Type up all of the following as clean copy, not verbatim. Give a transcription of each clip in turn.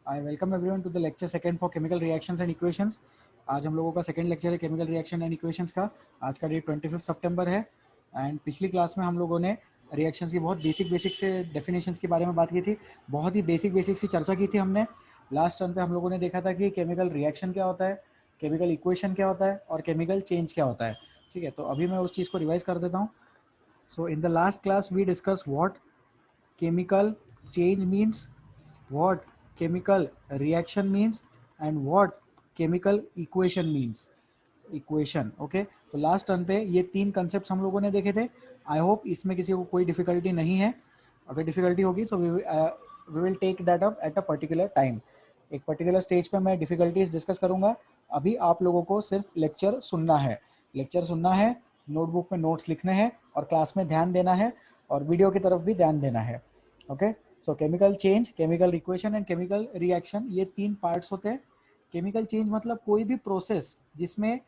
I welcome everyone to the lecture second for chemical reactions and equations. आज हम लोगों का सेकंड लेक्चर है केमिकल रिएक्शन एंड इक्वेशंस का। आज का डेट 25 सितंबर है एंड पिछली क्लास में हम लोगों ने रिएक्शंस की बहुत बेसिक से डेफिनेशंस के बारे में बात की थी। बहुत ही बेसिक सी चर्चा की थी हमने। लास्ट टर्न पे हम लोगों ने देखा था कि केमिकल रिएक्शन क्या होता है, केमिकल इक्वेशन क्या होता है और केमिकल चेंज क्या होता है। ठीक है, तो अभी मैं उस चीज़ को रिवाइज कर देता हूँ। So in the last class we discuss what chemical change means, what chemical reaction means and what chemical equation means। Equation okay. तो लास्ट टर्न पे ये तीन कंसेप्ट हम लोगों ने देखे थे। आई होप इसमें किसी को कोई डिफिकल्टी नहीं है। अगर डिफिकल्टी होगी तो we will take that up at a particular time. एक पर्टिकुलर स्टेज पे मैं डिफिकल्टीज डिस्कस करूंगा। अभी आप लोगों को सिर्फ लेक्चर सुनना है, नोटबुक में नोट्स लिखने हैं और क्लास में ध्यान देना है और वीडियो की तरफ भी ध्यान देना है। Okay, so chemical change, chemical equation and chemical reaction, ये तीन पार्ट्स होते हैं। केमिकल चेंज मतलब कोई भी प्रोसेस जिसमें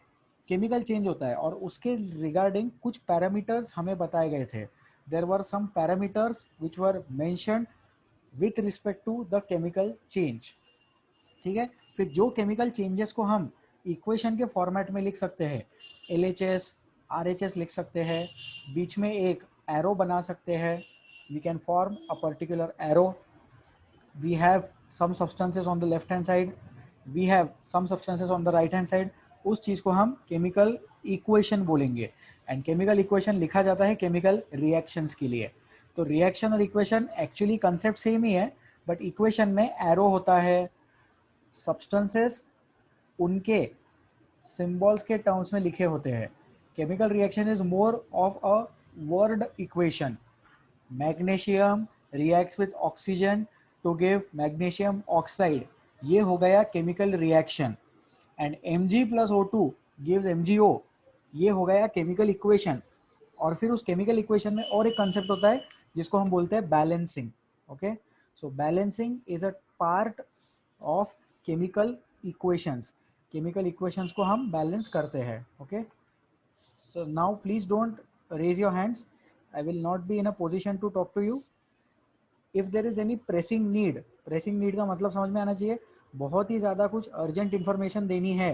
केमिकल चेंज होता है और उसके रिगार्डिंग कुछ पैरामीटर्स हमें बताए गए थे। There were some parameters which were mentioned with respect to the chemical change. ठीक है, फिर जो केमिकल चेंजेस को हम इक्वेशन के फॉर्मेट में लिख सकते हैं, LHS RHS लिख सकते हैं, बीच में एक एरो बना सकते हैं, we can form a particular arrow. we have some substances on the left hand side, we have some substances on the right hand side। उस चीज को हम केमिकल इक्वेशन बोलेंगे एंड केमिकल इक्वेशन लिखा जाता है केमिकल रिएक्शंस के लिए। तो रिएक्शन और इक्वेशन एक्चुअली कंसेप्ट सेम ही है, बट इक्वेशन में एरो होता है, सब्सटेंसेस उनके सिंबल्स के टर्म्स में लिखे होते हैं। Chemical reaction is more of a word equation. Magnesium reacts with oxygen to give magnesium oxide, ये हो गया chemical reaction. And Mg+O2 gives MgO, ये हो गया केमिकल इक्वेशन। और फिर उस केमिकल इक्वेशन में और एक कंसेप्ट होता है जिसको हम बोलते हैं balancing. Okay, so balancing is a part of chemical equations. Chemical equations को हम बैलेंस करते हैं। Okay, so now please don't raise your hands, I will not be in a position to talk to you। if there is any pressing need, pressing need का मतलब समझ में आना चाहिए, बहुत ही ज़्यादा कुछ अर्जेंट इन्फॉर्मेशन देनी है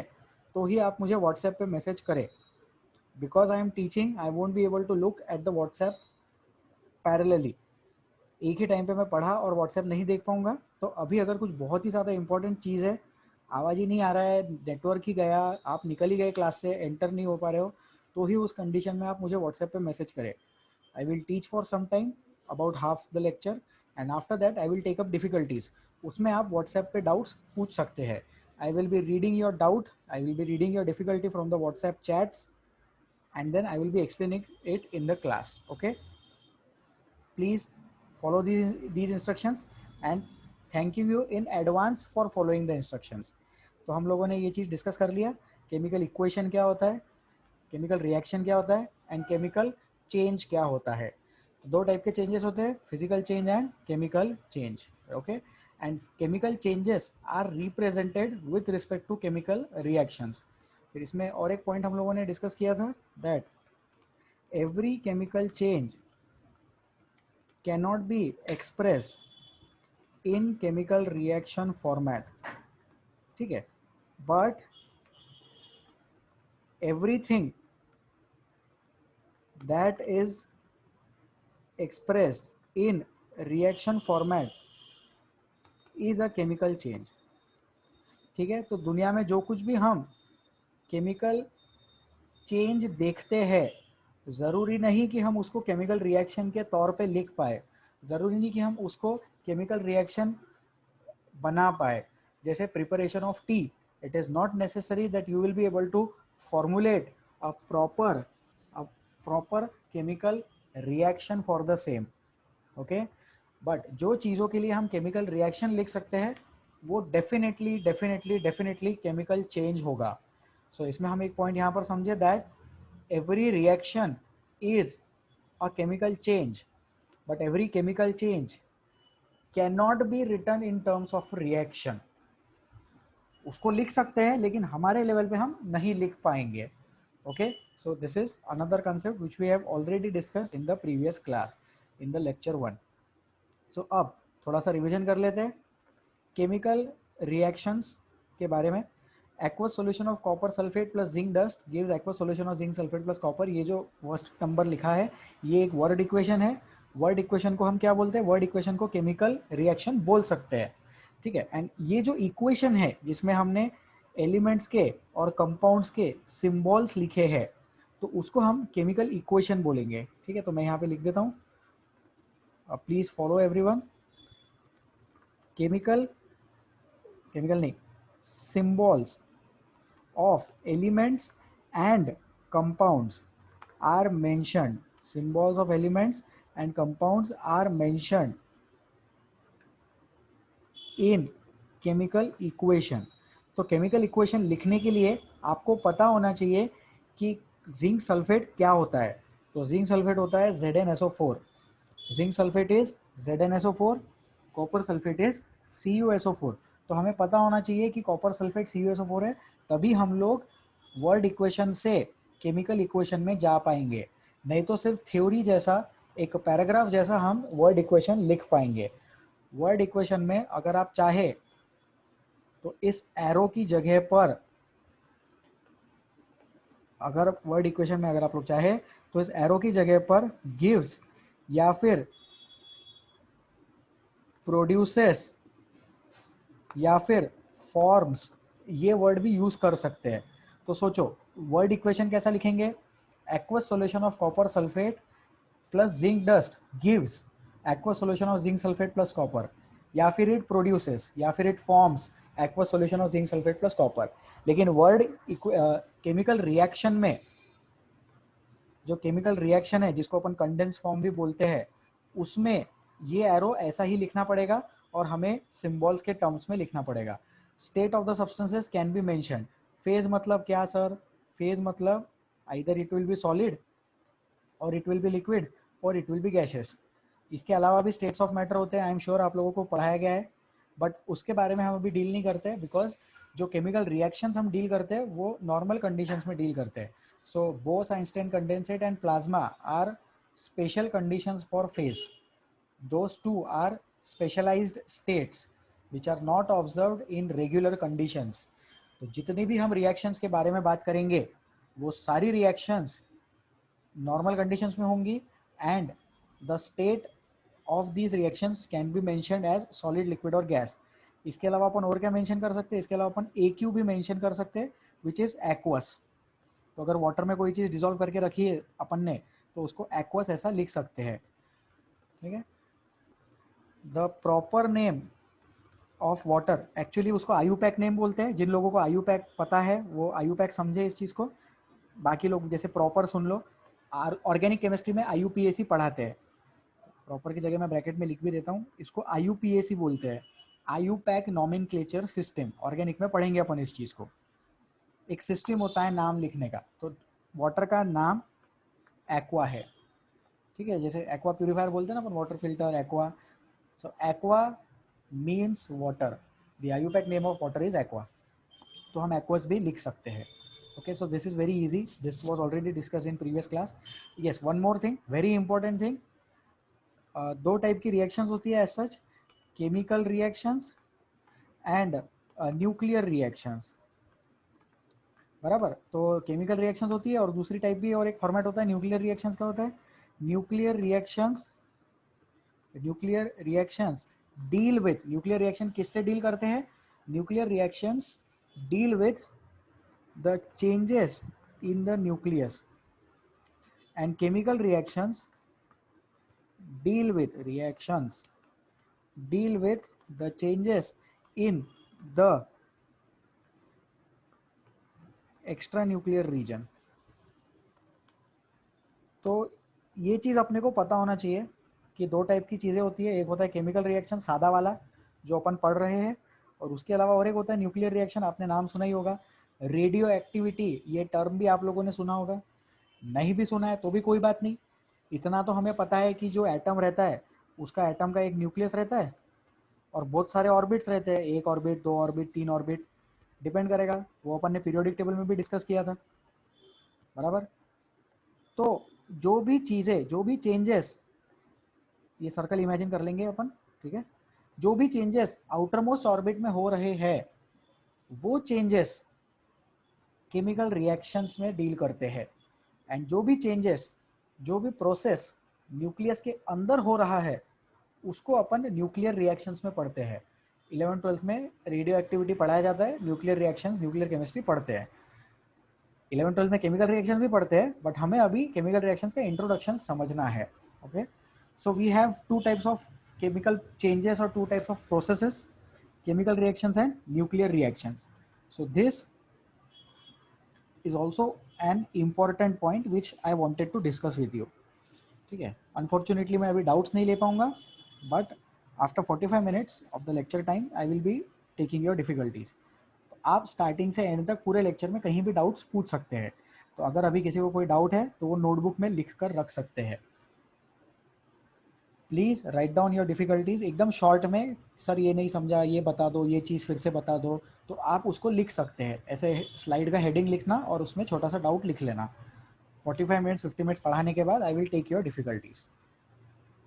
तो ही आप मुझे व्हाट्सएप पे मैसेज करें। Because I am teaching, I won't be able to look at the WhatsApp parallelly. एक ही टाइम पे मैं पढ़ा और व्हाट्सएप नहीं देख पाऊंगा। तो अभी अगर कुछ बहुत ही ज़्यादा इंपॉर्टेंट चीज़ है, आवाज़ ही नहीं आ रहा है, नेटवर्क ही गया, आप निकल ही गए क्लास से, एंटर नहीं हो पा रहे हो, तो ही उस कंडीशन में आप मुझे व्हाट्सएप पे मैसेज करें। I will teach for some time about half the lecture and after that I will take up difficulties. उसमें आप व्हाट्सएप पे डाउट्स पूछ सकते हैं। I will be reading your doubt, I will be reading your difficulty from the WhatsApp chats and then I will be explaining it in the class। Okay, please follow these instructions and thanking you in advance for following the instructions। तो हम लोगों ने ये चीज़ discuss कर लिया, chemical equation क्या होता है, केमिकल रिएक्शन क्या होता है एंड केमिकल चेंज क्या होता है। तो दो टाइप के चेंजेस होते हैं, physical change and chemical change. Okay, and chemical changes are represented with respect to chemical reactions. फिर इसमें और एक पॉइंट हम लोगों ने डिस्कस किया था, that every chemical change cannot be expressed in chemical reaction format। ठीक है, but everything that is expressed in reaction format is a chemical change। ठीक है, तो दुनिया में जो कुछ भी हम केमिकल चेंज देखते हैं, ज़रूरी नहीं कि हम उसको केमिकल रिएक्शन के तौर पे लिख पाए, ज़रूरी नहीं कि हम उसको केमिकल रिएक्शन बना पाए। जैसे preparation of tea, it is not necessary that you will be able to formulate a proper chemical reaction for the same. Okay, but जो चीज़ों के लिए हम केमिकल रिएक्शन लिख सकते हैं वो डेफिनेटली केमिकल चेंज होगा। सो इसमें हम एक पॉइंट यहाँ पर समझे, that every reaction is a chemical change but every chemical change cannot be written in terms of reaction। उसको लिख सकते हैं लेकिन हमारे लेवल पे हम नहीं लिख पाएंगे। Okay, so this is another concept which we have already discussed in the previous class in the lecture 1। सो अब थोड़ा सा रिवीजन कर लेते हैं। केमिकल रिएक्शंस के बारे में, aqueous solution of copper sulphate plus zinc dust gives aqueous solution of zinc sulphate plus copper. ये जो फर्स्ट नंबर लिखा है ये एक वर्ड इक्वेशन है। वर्ड इक्वेशन को हम क्या बोलते हैं? वर्ड इक्वेशन को केमिकल रिएक्शन बोल सकते हैं, ठीक है। एंड ये जो इक्वेशन है जिसमें हमने एलिमेंट्स के और कंपाउंड्स के सिंबल्स लिखे हैं तो उसको हम केमिकल इक्वेशन बोलेंगे, ठीक है। तो मैं यहाँ पे लिख देता हूँ, please follow everyone. Chemical chemical नहीं, symbols of elements and compounds are mentioned. Symbols of elements and compounds are mentioned in chemical equation. तो केमिकल इक्वेशन लिखने के लिए आपको पता होना चाहिए कि जिंक सल्फेट क्या होता है। तो जिंक सल्फेट होता है ZnSO4, zinc sulphate is ZnSO4, copper sulphate is CuSO4। तो हमें पता होना चाहिए कि कॉपर सल्फेट CuSO4 है, तभी हम लोग वर्ड इक्वेशन से केमिकल इक्वेशन में जा पाएंगे। नहीं तो सिर्फ थ्योरी जैसा एक पैराग्राफ जैसा हम वर्ड इक्वेशन लिख पाएंगे। वर्ड इक्वेशन में अगर आप चाहे तो इस एरो की जगह पर, अगर वर्ड इक्वेशन में अगर आप लोग चाहे तो इस एरो की जगह पर गिव्स या फिर प्रोड्यूसेस या फिर फॉर्म्स, ये वर्ड भी यूज कर सकते हैं। तो सोचो वर्ड इक्वेशन कैसा लिखेंगे? Aqueous solution of copper sulphate plus zinc dust gives aqueous solution of zinc sulphate plus copper, या फिर इट प्रोड्यूसेस या फिर it forms aqueous solution of zinc sulphate plus copper. लेकिन वर्ड केमिकल रिएक्शन में, जो chemical reaction है जिसको अपन condense form भी बोलते हैं, उसमें ये एरो ऐसा ही लिखना पड़ेगा और हमें सिंबल्स के टर्म्स में लिखना पड़ेगा। State of the substances can be mentioned. Phase मतलब क्या सर? फेज मतलब either it will be solid और इट विल बी लिक्विड और इट विल बी गैसेस। इसके अलावा भी स्टेट्स ऑफ मैटर होते हैं, आई एम श्योर आप लोगों को पढ़ाया गया है, बट उसके बारे में हम अभी डील नहीं करते बिकॉज जो केमिकल रिएक्शंस हम डील करते हैं वो नॉर्मल कंडीशंस में डील करते हैं। So Bose Einstein condensate and plasma are special conditions for phase. those two are specialized states which are not observed in regular conditions। तो जितनी भी हम रिएक्शंस के बारे में बात करेंगे वो सारी रिएक्शंस नॉर्मल कंडीशंस में होंगी and the state of these reactions can be mentioned as solid, liquid और गैस। इसके अलावा अपन और क्या मेंशन कर सकते हैं? इसके अलावा अपन AQ भी मेंशन कर सकते हैं विच इज एक्वस। तो अगर वाटर में कोई चीज़ डिसॉल्व करके रखी है अपन ने तो उसको एक्वस ऐसा लिख सकते हैं, ठीक है। The proper name of water, actually उसको आयुपैक नेम बोलते हैं। जिन लोगों को आयुपैक पता है वो आयुपैक समझे इस चीज़ को। बाकी लोग जैसे प्रॉपर सुन लो, ऑर्गेनिक केमिस्ट्री में IUPAC पढ़ाते हैं। प्रॉपर की जगह मैं ब्रैकेट में लिख भी देता हूँ, इसको IUPAC बोलते हैं, आयुपैक नॉमेनक्लेचर सिस्टम। ऑर्गेनिक में पढ़ेंगे अपन इस चीज़ को। एक सिस्टम होता है नाम लिखने का, तो वाटर का नाम एक्वा है, ठीक है। जैसे एक्वा प्यूरिफायर बोलते हैं ना अपन, water filter aqua. So aqua means water, the आयुपैक name of water is aqua. तो हम एक्वस भी लिख सकते हैं। Okay, so this is very easy, this was already discuss in previous class. Yes, one more thing, very important thing, दो type की reactions होती है as such, chemical reactions and nuclear reactions, बराबर। तो केमिकल रिएक्शंस होती है और दूसरी टाइप भी और एक फॉर्मेट होता है न्यूक्लियर रिएक्शंस का होता है। Nuclear reactions, nuclear reactions deal with, nuclear reaction किससे डील करते हैं? Nuclear reactions deal with the changes in the nucleus and chemical reactions deal with reactions deal with the changes in the extra nuclear region। तो ये चीज़ अपने को पता होना चाहिए कि दो टाइप की चीज़ें होती है, एक होता है केमिकल रिएक्शन सादा वाला जो अपन पढ़ रहे हैं, और उसके अलावा और एक होता है न्यूक्लियर रिएक्शन। आपने नाम सुना ही होगा, रेडियो एक्टिविटी, ये टर्म भी आप लोगों ने सुना होगा। नहीं भी सुना है तो भी कोई बात नहीं, इतना तो हमें पता है कि जो एटम रहता है उसका एटम का एक न्यूक्लियस रहता है और बहुत सारे ऑर्बिट्स रहते हैं, एक ऑर्बिट, दो ऑर्बिट, तीन ऑर्बिट, डिपेंड करेगा। वो अपन ने पीरियोडिक टेबल में भी डिस्कस किया था, बराबर। तो जो भी चीज़ें, जो भी चेंजेस, ये सर्कल इमेजिन कर लेंगे अपन, ठीक है। जो भी चेंजेस आउटर मोस्ट ऑर्बिट में हो रहे हैं वो चेंजेस केमिकल रिएक्शंस में डील करते हैं, एंड जो भी चेंजेस, जो भी प्रोसेस न्यूक्लियस के अंदर हो रहा है उसको अपन न्यूक्लियर रिएक्शंस में पढ़ते हैं। 11th-12th में रेडियो एक्टिविटी पढ़ाया जाता है, न्यूक्लियर रिएक्शंस, न्यूक्लियर केमिस्ट्री पढ़ते हैं। 11th-12th में केमिकल रिएक्शंस भी पढ़ते हैं, बट हमें अभी केमिकल रिएक्शंस का इंट्रोडक्शन समझना है। Okay, so we have two types of chemical changes और two types of processes, chemical reactions and nuclear reactions. So this is also an important point which I wanted to discuss with you. ठीक है, unfortunately मैं अभी doubts नहीं ले पाऊंगा, but after 45 minutes of the lecture time I will be taking your difficulties. आप starting से and तक पूरे लेक्चर में कहीं भी डाउट्स पूछ सकते हैं। तो अगर अभी किसी को कोई डाउट है तो वो नोटबुक में लिख कर रख सकते हैं। Please write down your difficulties, एकदम शॉर्ट में, सर ये नहीं समझा, ये बता दो, ये चीज़ फिर से बता दो, तो आप उसको लिख सकते हैं। ऐसे स्लाइड का हेडिंग लिखना और उसमें छोटा सा डाउट लिख लेना। 45 मिनट्स 50 मिनट्स पढ़ाने के बाद I will take your difficulties.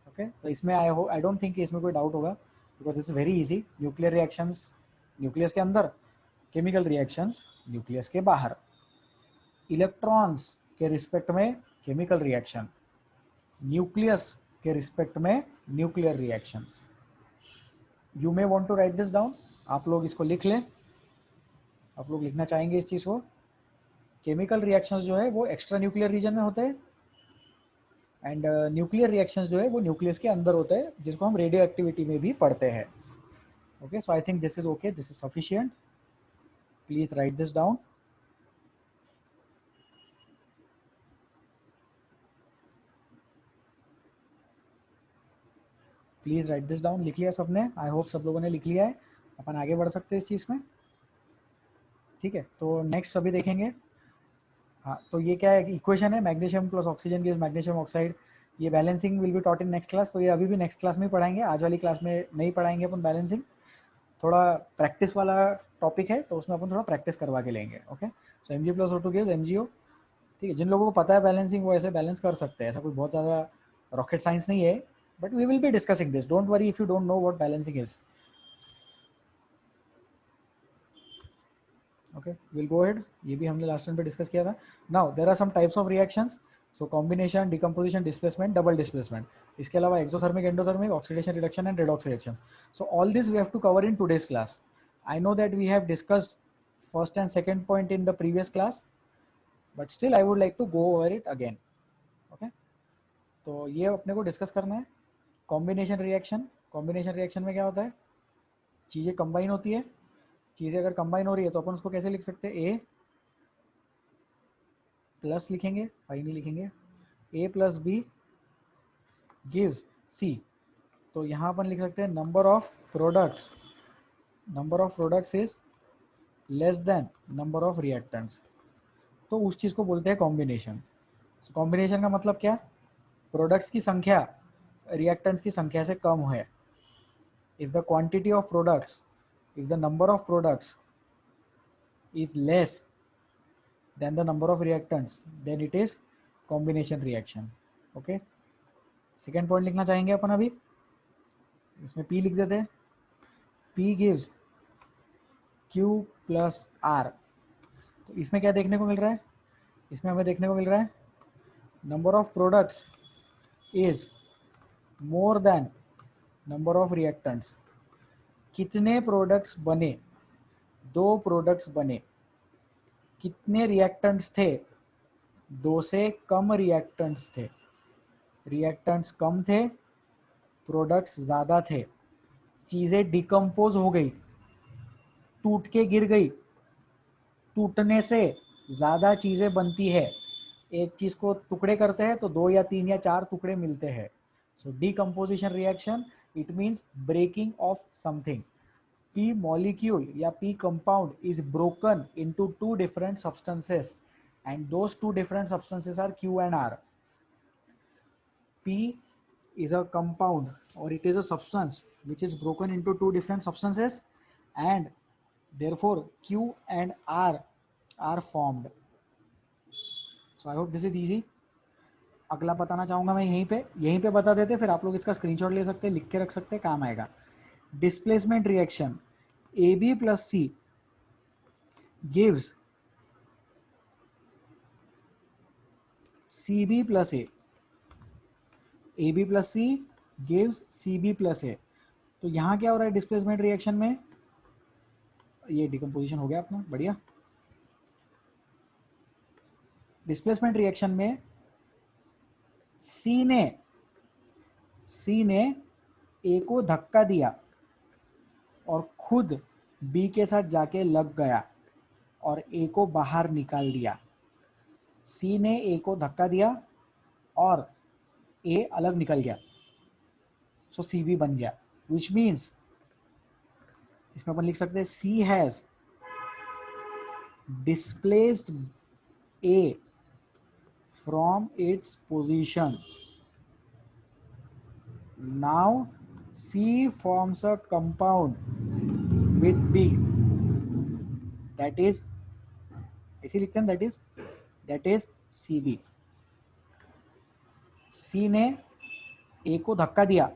Okay, तो इसमें आई डोंट थिंक कि इसमें कोई डाउट होगा, because it's very easy. Nuclear reactions nucleus के अंदर, केमिकल रिएक्शंस न्यूक्लियस के बाहर, इलेक्ट्रॉन्स के रिस्पेक्ट में केमिकल रिएक्शन, न्यूक्लियस के रिस्पेक्ट में nuclear reactions. You may want to write this down, आप लोग इसको लिख लें। आप लोग लिखना चाहेंगे इस चीज़ को। केमिकल रिएक्शंस जो है वो एक्स्ट्रा न्यूक्लियर रीजन में होते हैं, एंड न्यूक्लियर रिएक्शंस जो है वो न्यूक्लियस के अंदर होते हैं, जिसको हम रेडियो एक्टिविटी में भी पढ़ते हैं। Okay, so I think this is okay, this is sufficient. Please write this down. Please write this down. लिख लिया सबने? आई होप सब लोगों ने लिख लिया है। अपन आगे बढ़ सकते हैं इस चीज़ में। ठीक है, तो नेक्स्ट अभी देखेंगे। हाँ, तो ये क्या है, इक्वेशन है, magnesium plus oxygen gives magnesium oxide. ये balancing will be taught in next class, तो ये अभी भी नेक्स्ट क्लास में पढ़ाएंगे, आज वाली क्लास में नहीं पढ़ाएंगे अपन बैलेंसिंग। थोड़ा प्रैक्टिस वाला टॉपिक है, तो उसमें अपन थोड़ा प्रैक्टिस करवा के लेंगे। Okay, so M G plus O two gives M G O. ठीक है, जिन लोगों को पता है बैलेंसिंग वो ऐसे बैलेंस कर सकते हैं, ऐसा कोई बहुत ज़्यादा रॉकेट साइंस नहीं है, but we will be discussing this, don't worry if you don't know what balancing is. Okay, will go ahead. ये भी हमने लास्ट टाइम पे डिस्कस किया था। Now there are some types of reactions, so combination, decomposition, displacement, double displacement. इसके अलावा exothermic, endothermic, oxidation, reduction and redox reactions. So all this we have to cover in today's class. I know that we have discussed first and second point in the previous class, but still I would like to go over it again. Okay, तो ये अपने को discuss करना है। Combination reaction, combination reaction में क्या होता है, चीज़ें कंबाइन होती है। चीज़ें अगर कंबाइन हो रही है तो अपन उसको कैसे लिख सकते हैं, ए प्लस लिखेंगे, आई नहीं लिखेंगे, ए प्लस बी गिव्स सी। तो यहाँ अपन लिख सकते हैं number of products, number of products is less than number of reactants. तो उस चीज़ को बोलते हैं कॉम्बिनेशन। कॉम्बिनेशन का मतलब क्या, प्रोडक्ट्स की संख्या रिएक्टेंट्स की संख्या से कम है। If the quantity of products, if the number of products is less than the number of reactants, then it is combination reaction. Okay, second point लिखना चाहेंगे अपन अभी, इसमें P लिख देते हैं। P gives Q plus R। तो इसमें क्या देखने को मिल रहा है, इसमें हमें देखने को मिल रहा है number of products is more than number of reactants. कितने प्रोडक्ट्स बने, 2 प्रोडक्ट्स बने, कितने रिएक्टेंट्स थे, 2 से कम रिएक्टेंट्स थे। रिएक्टेंट्स कम थे, प्रोडक्ट्स ज़्यादा थे, चीज़ें डिकम्पोज हो गई, टूट के गिर गई। टूटने से ज़्यादा चीज़ें बनती है। एक चीज़ को टुकड़े करते हैं तो 2 या 3 या 4 टुकड़े मिलते हैं। So decomposition reaction, it means breaking off something. P molecule या P compound is broken into 2 different substances, and those 2 different substances are Q and R. P is a compound or it is a substance which is broken into 2 different substances, and therefore Q and R are formed. So I hope this is easy. अगला बताना चाहूँगा मैं यहीं पे बता देते, फिर आप लोग इसका स्क्रीनशॉट ले सकते हैं, लिख के रख सकते हैं, काम आएगा। Displacement reaction AB plus C gives CB plus A. AB plus C gives CB plus A. तो यहाँ क्या हो रहा है डिस्प्लेसमेंट रिएक्शन में, ये डिकम्पोजिशन हो गया अपना, बढ़िया। डिस्प्लेसमेंट रिएक्शन में C ने A को धक्का दिया और खुद B के साथ जाके लग गया और A को बाहर निकाल दिया। C ने A को धक्का दिया और A अलग निकल गया, सो CB बन गया, विच मीन्स इसमें अपन लिख सकते हैं C has displaced A from its position. Now C forms a compound with B, that is, ऐसे लिखते हैं, that is CB. C ने A को धक्का दिया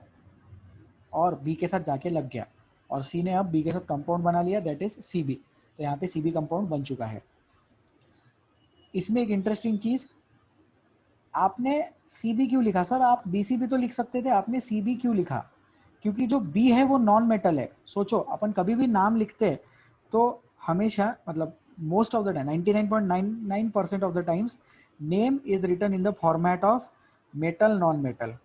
और B के साथ जाके लग गया और C ने अब B के साथ कंपाउंड बना लिया, that is CB. तो यहाँ पे CB कंपाउंड बन चुका है। इसमें एक इंटरेस्टिंग चीज, आपने CB क्यों लिखा सर, आप BCB तो लिख सकते थे, आपने CB क्यों लिखा? क्योंकि जो B है वो नॉन मेटल है। सोचो, अपन कभी भी नाम लिखते तो हमेशा, मतलब most of the time, 99.99% of the times name is written in the format of metal non metal.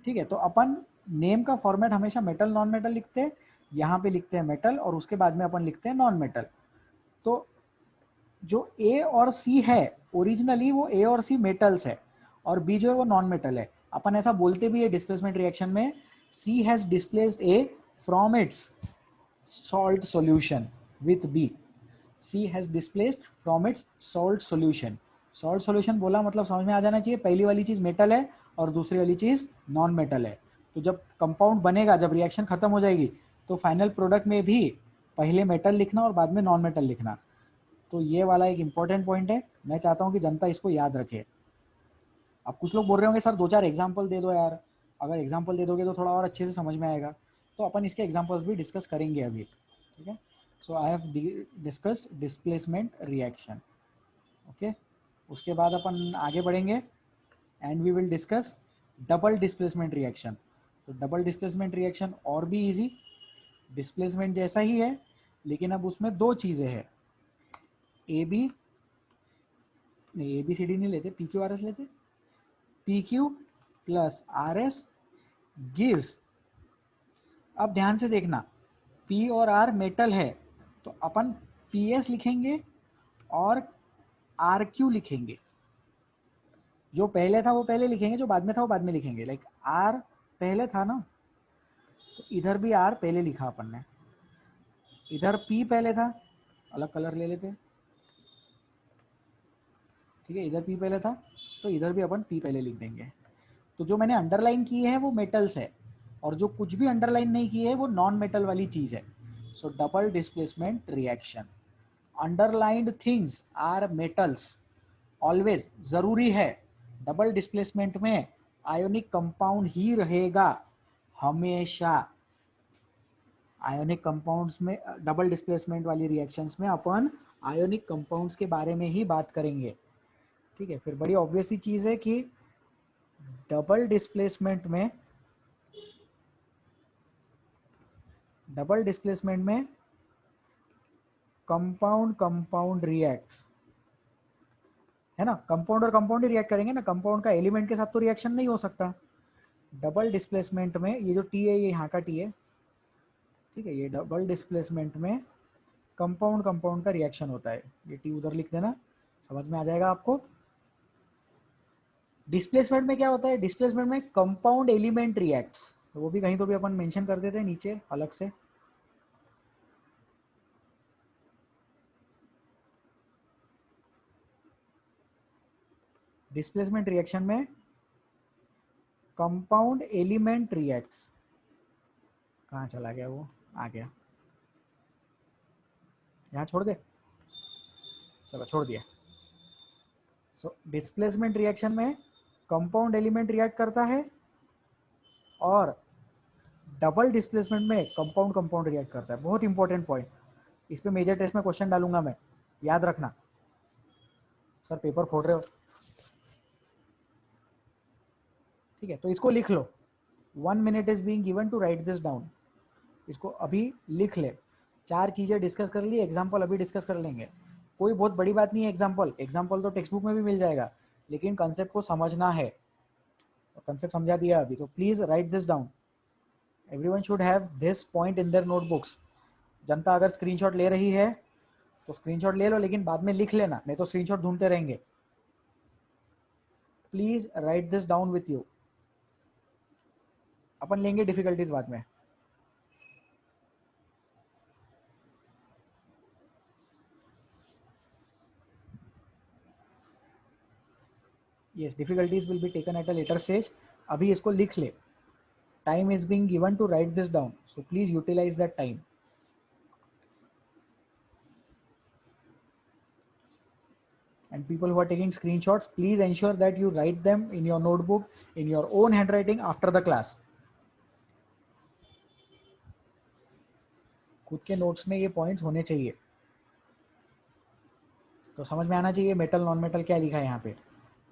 ठीक है, तो अपन नेम का फॉर्मेट हमेशा मेटल नॉन मेटल लिखते हैं, यहाँ पे लिखते हैं मेटल और उसके बाद में अपन लिखते हैं नॉन मेटल। तो जो A और C है ओरिजिनली वो A और C मेटल्स है और B जो है वो नॉन मेटल है। अपन ऐसा बोलते भी है डिस्प्लेसमेंट रिएक्शन में, C has displaced A from its salt solution with B. C has displaced from its salt solution. Salt solution बोला मतलब समझ में आ जाना चाहिए, पहली वाली चीज मेटल है और दूसरी वाली चीज नॉन मेटल है। तो जब कंपाउंड बनेगा, जब रिएक्शन खत्म हो जाएगी, तो फाइनल प्रोडक्ट में भी पहले मेटल लिखना और बाद में नॉन मेटल लिखना। तो ये वाला एक इंपॉर्टेंट पॉइंट है, मैं चाहता हूँ कि जनता इसको याद रखे। अब कुछ लोग बोल रहे होंगे सर 2-4 एग्जाम्पल दे दो यार, अगर एग्जाम्पल दे दोगे तो थोड़ा और अच्छे से समझ में आएगा। तो अपन इसके एग्जाम्पल्स भी डिस्कस करेंगे अभी, ठीक है। So I have discussed displacement reaction, okay. उसके बाद अपन आगे बढ़ेंगे and we will discuss double displacement reaction. तो डबल डिस्प्लेसमेंट रिएक्शन और भी इजी, डिस्प्लेसमेंट जैसा ही है, लेकिन अब उसमें दो चीज़ें हैं, AB नहीं, ABCD नहीं लेते, PQRS लेते, PQ प्लस RS गिव्स, अब ध्यान से देखना, P और R मेटल है तो अपन PS लिखेंगे और RQ लिखेंगे। जो पहले था वो पहले लिखेंगे, जो बाद में था वो बाद में लिखेंगे। लाइक R पहले था ना, तो इधर भी R पहले लिखा अपन ने, इधर P पहले था, अलग कलर ले लेते, ठीक है, इधर P पहले था तो इधर भी अपन P पहले लिख देंगे। तो जो मैंने अंडरलाइन की है वो मेटल्स है और जो कुछ भी अंडरलाइन नहीं की है वो नॉन मेटल वाली चीज है। So double displacement reaction, underlined things are metals always, जरूरी है डबल डिस्प्लेसमेंट में आयोनिक कंपाउंड ही रहेगा हमेशा। आयोनिक कंपाउंड्स में, डबल डिस्प्लेसमेंट वाली रिएक्शंस में अपन आयोनिक कंपाउंड्स के बारे में ही बात करेंगे, ठीक है। फिर बड़ी ऑब्वियस सी चीज है कि डबल डिस्प्लेसमेंट में कंपाउंड कंपाउंड रिएक्ट्स, है ना, कंपाउंड और कंपाउंड ही रिएक्ट करेंगे ना, कंपाउंड का एलिमेंट के साथ तो रिएक्शन नहीं हो सकता। डबल डिस्प्लेसमेंट में ये जो T है ये यहाँ का T है, ठीक है, ये डबल डिस्प्लेसमेंट में कंपाउंड कंपाउंड का रिएक्शन होता है। ये T उधर लिख देना, समझ में आ जाएगा आपको। डिस्प्लेसमेंट में क्या होता है, डिस्प्लेसमेंट में कंपाउंड एलिमेंट रिएक्ट्स, तो वो भी कहीं तो भी अपन मेंशन कर देते हैं नीचे अलग से। डिस्प्लेसमेंट रिएक्शन में कंपाउंड एलिमेंट रिएक्ट्स, कहाँ चला गया वो, आ गया, यहाँ छोड़ दे, चलो छोड़ दिया। सो डिस्प्लेसमेंट रिएक्शन में कंपाउंड एलिमेंट रिएक्ट करता है और डबल डिस्प्लेसमेंट में कंपाउंड कंपाउंड रिएक्ट करता है। बहुत इंपॉर्टेंट पॉइंट, इस पे मेजर टेस्ट में क्वेश्चन डालूंगा मैं, याद रखना। सर पेपर फोड़ रहे हो, ठीक है, तो इसको लिख लो। 1 minute is being given to write this down. इसको अभी लिख ले। 4 चीजें डिस्कस कर ली, एग्जाम्पल अभी डिस्कस कर लेंगे। कोई बहुत बड़ी बात नहीं है, एग्जाम्पल एग्जाम्पल तो टेक्स्ट बुक में भी मिल जाएगा, लेकिन कंसेप्ट को समझना है। कंसेप्ट समझा दिया अभी, तो please write this down. Everyone should have this point in their notebooks. जनता अगर स्क्रीनशॉट ले रही है तो स्क्रीनशॉट ले लो, लेकिन बाद में लिख लेना, नहीं तो स्क्रीनशॉट ढूंढते रहेंगे। Please write this down with you. अपन लेंगे डिफिकल्टीज बाद में। Yes, difficulties will be taken at a later stage. अभी इसको लिख ले। Time is being given to write this down, so please utilize that time. And people who are taking screenshots, please ensure that you write them in your notebook in your own handwriting after the class. खुद के notes में ये points होने चाहिए। तो समझ में आना चाहिए मेटल नॉन मेटल क्या लिखा है यहाँ पे।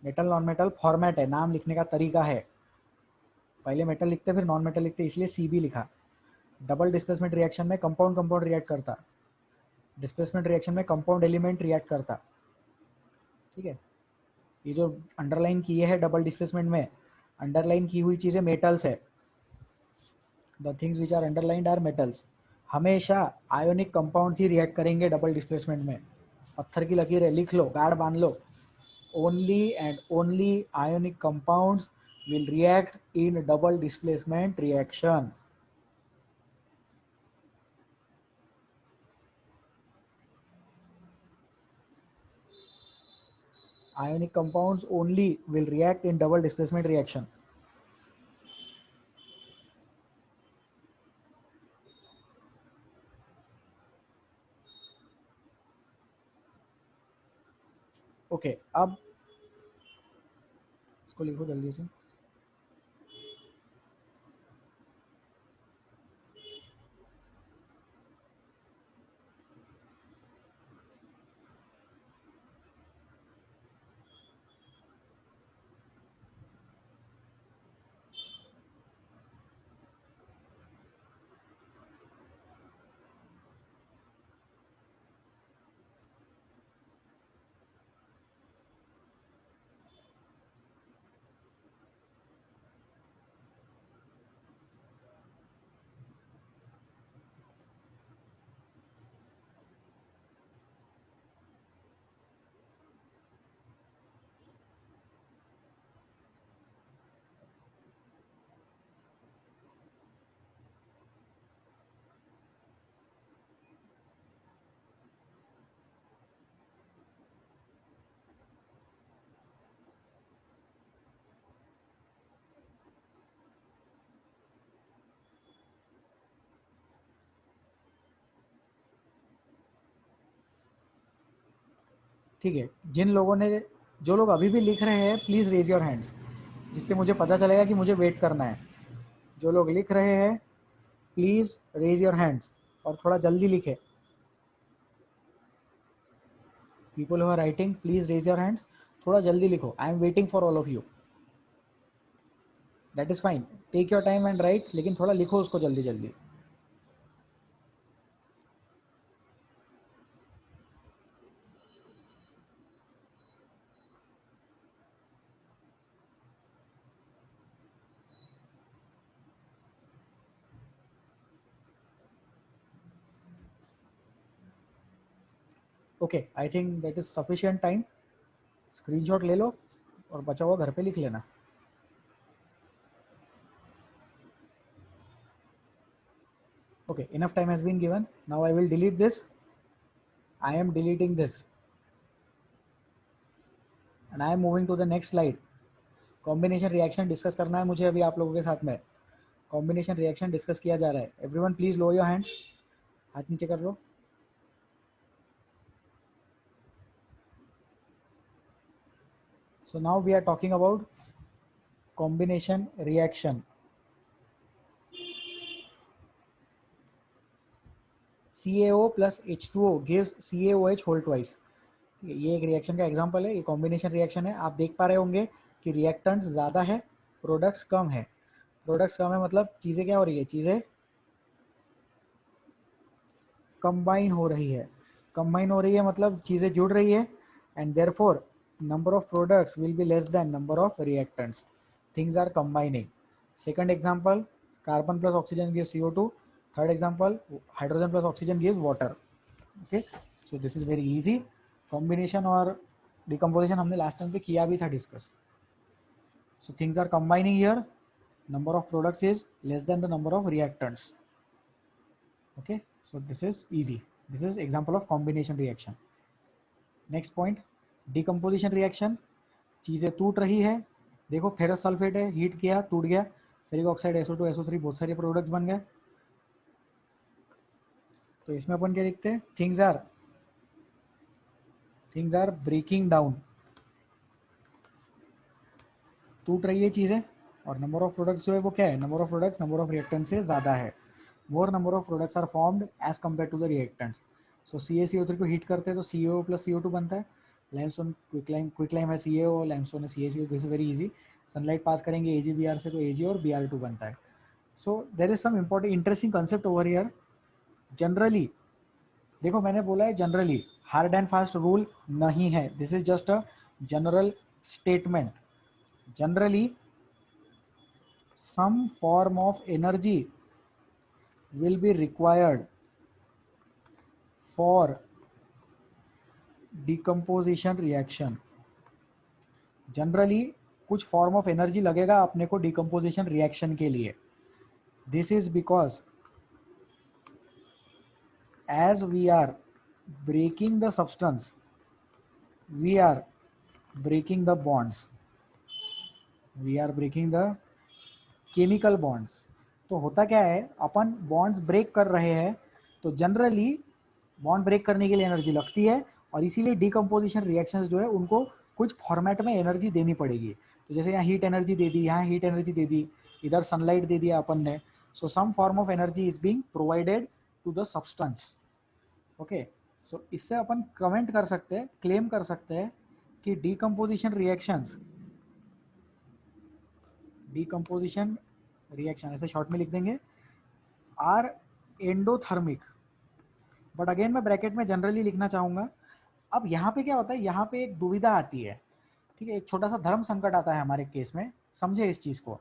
मेटल नॉन मेटल फॉर्मेट है, नाम लिखने का तरीका है। पहले मेटल लिखते फिर नॉन मेटल लिखते, इसलिए सी बी लिखा। डबल डिस्प्लेसमेंट रिएक्शन में कंपाउंड कंपाउंड रिएक्ट करता, डिस्प्लेसमेंट रिएक्शन में कंपाउंड एलिमेंट रिएक्ट करता। ठीक है, ये जो अंडरलाइन किए है डबल डिस्प्लेसमेंट में, अंडरलाइन की हुई चीजें मेटल्स है। The things which are underlined are metals. हमेशा आयोनिक कंपाउंड्स ही रिएक्ट करेंगे डबल डिस्प्लेसमेंट में। पत्थर की लकीर है, लिख लो, गार्ड बांध लो। Only and only ionic compounds will react in double displacement reaction. Ionic compounds only will react in double displacement reaction. Okay, अब इसको लिखो जल्दी से। ठीक है, जिन लोगों ने, जो लोग अभी भी लिख रहे हैं, प्लीज़ रेज योर हैंड्स, जिससे मुझे पता चलेगा कि मुझे वेट करना है। जो लोग लिख रहे हैं प्लीज़ रेज योर हैंड्स, और थोड़ा जल्दी लिखे। People who are writing please raise your hands, थोड़ा जल्दी लिखो। I am waiting for all of you. That is fine, take your time and write, लेकिन थोड़ा लिखो उसको जल्दी जल्दी। Okay, I think that is sufficient time. Screenshot ले लो और बचा हुआ घर पे लिख लेना। Okay, enough time has been given. Now I will delete this. I am deleting this. And I am moving to the next slide. Combination reaction discuss करना है मुझे अभी आप लोगों के साथ में। कॉम्बिनेशन रिएक्शन डिस्कस किया जा रहा है। Everyone please low your hands, हाथ नीचे कर लो। So now we are talking about combination reaction. CaO plus H2O gives CaOH whole twice. ये एक रिएक्शन का एग्जांपल है, ये कॉम्बिनेशन रिएक्शन है। आप देख पा रहे होंगे कि रिएक्टेंट्स ज़्यादा है, प्रोडक्ट्स कम है। प्रोडक्ट्स कम है मतलब चीज़ें क्या हो रही है, चीज़ें कंबाइन हो रही है। कंबाइन हो रही है मतलब चीज़ें जुड़ रही है, and therefore number of products will be less than number of reactants. Things are combining. Second example, carbon plus oxygen gives CO2. Third example, hydrogen plus oxygen gives water. Okay, so this is very easy. Combination और decomposition हमने last time पे किया भी था discuss. So things are combining here. Number of products is less than the number of reactants. Okay, so this is easy. This is example of combination reaction. Next point, decomposition reaction. चीज़ें टूट रही है, देखो ferrous sulphate है, heat किया टूट गया, ferric oxide SO2 SO3 बहुत सारे प्रोडक्ट्स बन गए। तो इसमें अपन क्या लिखते हैं, थिंग्स आर ब्रेकिंग डाउन। टूट रही है चीज़ें, और नंबर ऑफ प्रोडक्ट्स जो है वो क्या है, number of products number of reactants से ज़्यादा है। More number of products are formed as compare to the reactants. So CaCO3 को हीट करते हैं तो CO प्लस CO2 बनता है। लाइमस्टोन क्विकलाइम है CaO, लाइमस्टोन है CaCO, this is very easy. Sunlight pass करेंगे AgBr से तो Ag और Br2 बनता है। So there is some important interesting concept over here. Generally देखो मैंने बोला है generally, hard and fast rule नहीं है, this is just a general statement. Generally some form of energy will be required for decomposition reaction. Generally कुछ form of energy लगेगा अपने को डिकम्पोजिशन रिएक्शन के लिए। This is because as we are breaking the substance, we are breaking the bonds, we are breaking the chemical bonds. तो होता क्या है, अपन बॉन्ड्स ब्रेक कर रहे हैं, तो जनरली बॉन्ड ब्रेक करने के लिए एनर्जी लगती है, और इसीलिए डिकम्पोजिशन रिएक्शंस जो है उनको कुछ फॉर्मेट में एनर्जी देनी पड़ेगी। तो जैसे यहाँ हीट एनर्जी दे दी, यहाँ हीट एनर्जी दे दी, इधर सनलाइट दे दिया अपन ने, so some form of energy is being provided to the substance. Okay, so इससे अपन कमेंट कर सकते हैं, क्लेम कर सकते हैं कि डिकम्पोजिशन रिएक्शन ऐसे शॉर्ट में लिख देंगे, आर एंडोथर्मिक। बट अगेन मैं ब्रैकेट में जनरली लिखना चाहूँगा। अब यहाँ पे क्या होता है, यहाँ पे एक दुविधा आती है, ठीक है, एक छोटा सा धर्म संकट आता है हमारे केस में। समझे इस चीज़ को।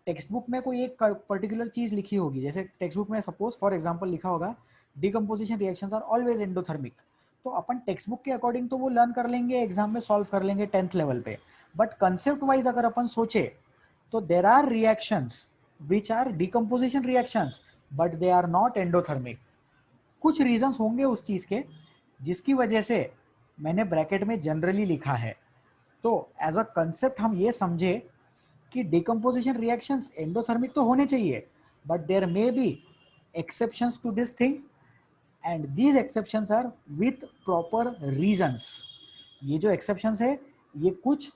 टेक्स्ट बुक में कोई एक पर्टिकुलर चीज़ लिखी होगी, जैसे टेक्स्ट बुक में सपोज फॉर एग्जांपल लिखा होगा decomposition reactions are always endothermic, तो अपन टेक्स्ट बुक के अकॉर्डिंग तो वो लर्न कर लेंगे, एग्जाम में सॉल्व कर लेंगे 10th लेवल पे। बट कंसेप्ट वाइज अगर अपन सोचे तो there are reactions which are decomposition reactions but they are not endothermic. कुछ रीजंस होंगे उस चीज के जिसकी वजह से मैंने ब्रैकेट में जनरली लिखा है। तो एज अ कंसेप्ट हम ये समझे कि डिकम्पोजिशन रिएक्शंस एंडोथर्मिक तो होने चाहिए, but there may be exceptions to this thing, and these exceptions are with proper reasons. ये जो एक्सेप्शंस है ये कुछ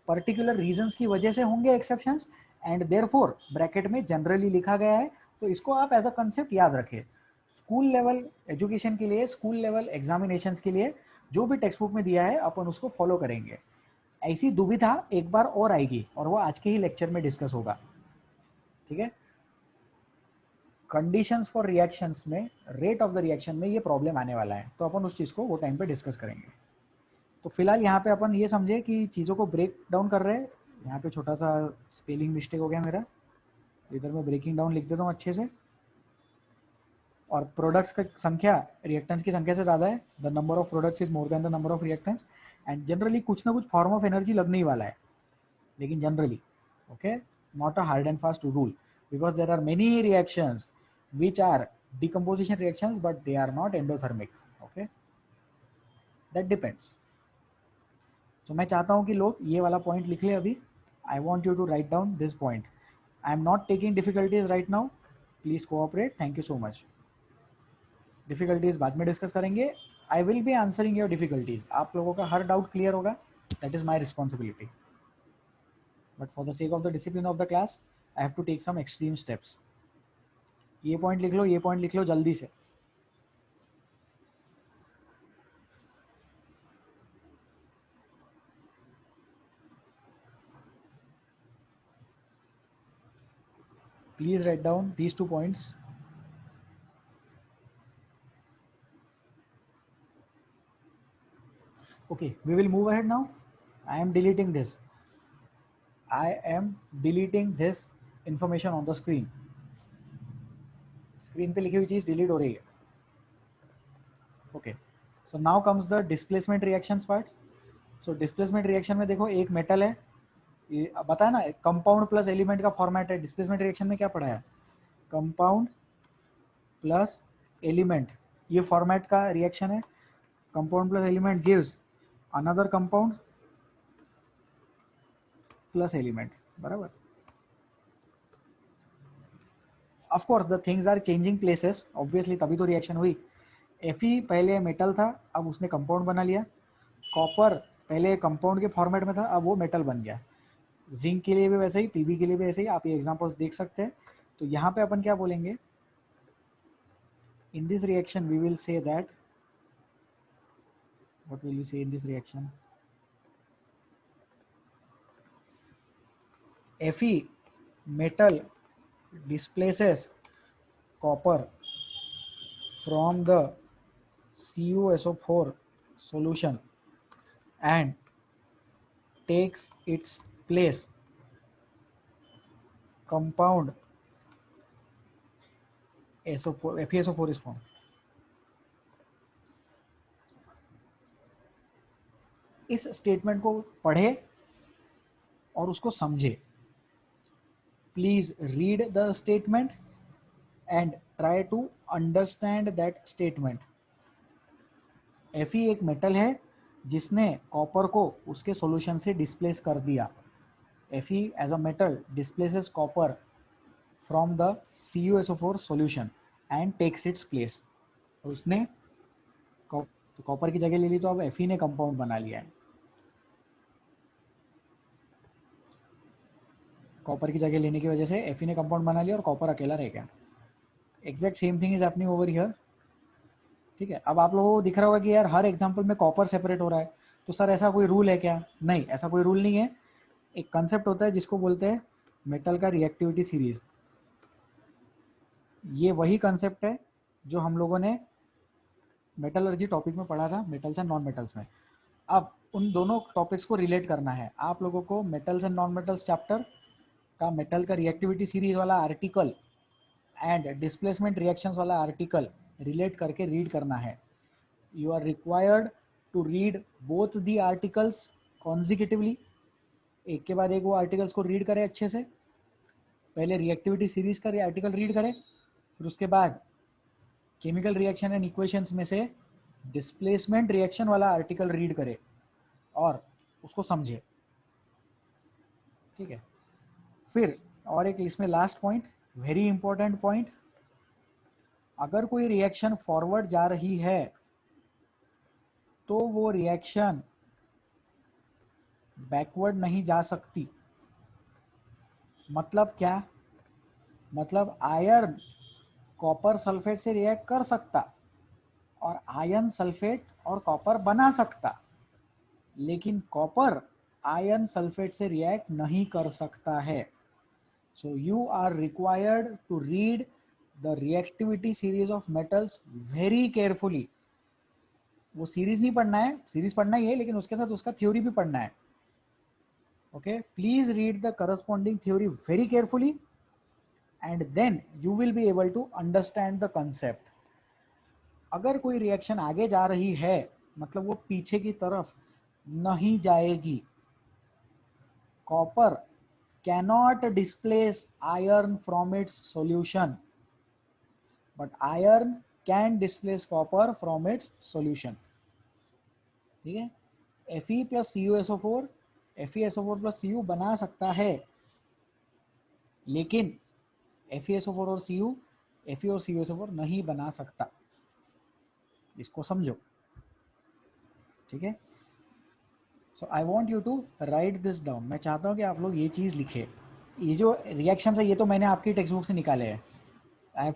पर्टिकुलर रीजंस की वजह से होंगे एक्सेप्शंस, एंड देयरफॉर ब्रैकेट में जनरली लिखा गया है। तो इसको आप एज अ कंसेप्ट याद रखें। स्कूल लेवल एजुकेशन के लिए, स्कूल लेवल एग्जामिनेशंस के लिए जो भी टेक्स्ट बुक में दिया है अपन उसको फॉलो करेंगे। ऐसी दुविधा एक बार और आएगी और वो आज के ही लेक्चर में डिस्कस होगा, ठीक है। कंडीशंस फॉर रिएक्शंस में, रेट ऑफ द रिएक्शन में ये प्रॉब्लम आने वाला है, तो अपन उस चीज़ को वो टाइम पे डिस्कस करेंगे। तो फिलहाल यहाँ पे अपन ये समझे कि चीज़ों को ब्रेक डाउन कर रहे हैं। यहाँ पे छोटा सा स्पेलिंग मिस्टेक हो गया मेरा, इधर मैं ब्रेकिंग डाउन लिख देता हूँ अच्छे से। और प्रोडक्ट्स का संख्या रिएक्टेंट्स की संख्या से ज़्यादा है, the number of products is more than the number of reactants, and generally कुछ ना कुछ फॉर्म ऑफ एनर्जी लगने ही वाला है, लेकिन generally, okay, not a hard and fast rule, because there are many reactions which are decomposition reactions but they are not endothermic. Okay, that depends. तो मैं चाहता हूँ कि लोग ये वाला पॉइंट लिख ले अभी। I want you to write down this point. I am not taking difficulties right now, please cooperate, thank you so much. Difficulties बाद में डिस्कस करेंगे। I will be answering your difficulties, आप लोगों का हर डाउट क्लियर होगा, that is my responsibility. But for the sake of the discipline of the class I have to take some extreme steps. ये point लिख लो, ये पॉइंट लिख लो जल्दी से। Please write down these 2 points. Okay, we will move ahead now. I am deleting this. I am deleting this information on the screen. Screen पे लिखी हुई चीज delete हो रही है. Okay. So now comes the displacement reactions part. So displacement reaction में देखो एक metal है. ये बताया ना कंपाउंड प्लस एलिमेंट का फॉर्मेट है. डिस्प्लेसमेंट रिएक्शन में क्या पढ़ा है? कंपाउंड प्लस एलिमेंट, ये फॉर्मेट का रिएक्शन है. Compound plus element gives another compound plus element, बराबर. Of course the things are changing places, obviously तभी तो रिएक्शन हुई. Fe पहले मेटल था, अब उसने कंपाउंड बना लिया. कॉपर पहले कंपाउंड के फॉर्मेट में था, अब वो मेटल बन गया. जिंक के लिए भी वैसे ही, पीबी के लिए भी वैसे ही. आप ये एग्जांपल्स देख सकते हैं. तो यहाँ पे अपन क्या बोलेंगे? In this reaction we will say that, what will you say in this reaction? Fe metal displaces copper from the CuSO4 solution and takes its place compound SO4, FeSO4 is formed. इस statement को पढ़े और उसको समझे. Please read the statement and try to understand that statement. Fe एक metal है जिसने copper को उसके सॉल्यूशन से डिस्प्लेस कर दिया. Fe as a metal displaces copper from the CuSO4 solution and takes its place. उसने तो कॉपर की जगह ले ली, तो अब Fe ने कंपाउंड बना लिया है. कॉपर की जगह लेने की वजह से Fe ने कंपाउंड बना लिया और कॉपर अकेला रह गया. Exact same thing is happening over here. ठीक है. अब आप लोगों को दिख रहा होगा कि यार हर एग्जांपल में कॉपर सेपरेट हो रहा है, तो सर ऐसा कोई रूल है क्या? नहीं, ऐसा कोई रूल नहीं है. एक कंसेप्ट होता है जिसको बोलते हैं मेटल का रिएक्टिविटी सीरीज. ये वही कंसेप्ट है जो हम लोगों ने मेटलर्जी टॉपिक में पढ़ा था, मेटल्स एंड नॉन मेटल्स में. अब उन दोनों टॉपिक्स को रिलेट करना है आप लोगों को. Metals and non metals chapter का मेटल का रिएक्टिविटी सीरीज वाला आर्टिकल एंड डिस्प्लेसमेंट रिएक्शंस वाला आर्टिकल रिलेट करके रीड करना है. You are required to read both the articles consecutively. एक के बाद एक वो आर्टिकल्स को रीड करें अच्छे से. पहले रिएक्टिविटी सीरीज का आर्टिकल रीड करें, फिर उसके बाद केमिकल रिएक्शन एंड इक्वेशंस में से डिस्प्लेसमेंट रिएक्शन वाला आर्टिकल रीड करें और उसको समझे. ठीक है. फिर और एक इसमें last point, very important point, अगर कोई रिएक्शन फॉरवर्ड जा रही है तो वो रिएक्शन बैकवर्ड नहीं जा सकती. मतलब क्या? मतलब आयरन कॉपर सल्फेट से रिएक्ट कर सकता और आयरन सल्फेट और कॉपर बना सकता, लेकिन कॉपर आयरन सल्फेट से रिएक्ट नहीं कर सकता है. So you are required to read the reactivity series of metals very carefully. वो सीरीज नहीं पढ़ना है, सीरीज पढ़ना ही है, लेकिन उसके साथ उसका थ्योरी भी पढ़ना है. Okay, please read the corresponding theory very carefully and then you will be able to understand the concept. अगर कोई रिएक्शन आगे जा रही है मतलब वो पीछे की तरफ नहीं जाएगी. Copper cannot displace iron from its solution, but iron can displace copper from its solution. ठीक है. Fe plus CuSO4 FeSO4 plus Cu बना सकता है, लेकिन FeSO4 और Cu Fe और CuSO4 नहीं बना सकता. इसको समझो. ठीक है. So I want you to write this down. मैं चाहता हूँ कि आप लोग ये चीज़ लिखे. ये जो रिएक्शन है ये तो मैंने आपकी टेक्स्ट बुक से निकाले हैं. I have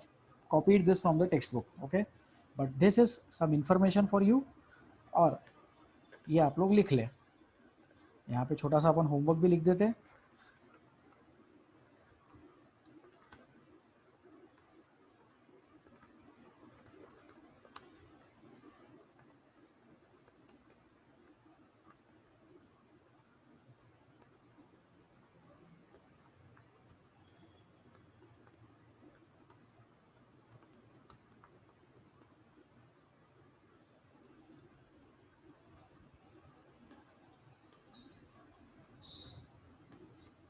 copied this from the text book. Okay, but this is some information for you. और ये आप लोग लिख ले. यहाँ पे छोटा सा अपन होमवर्क भी लिख देते.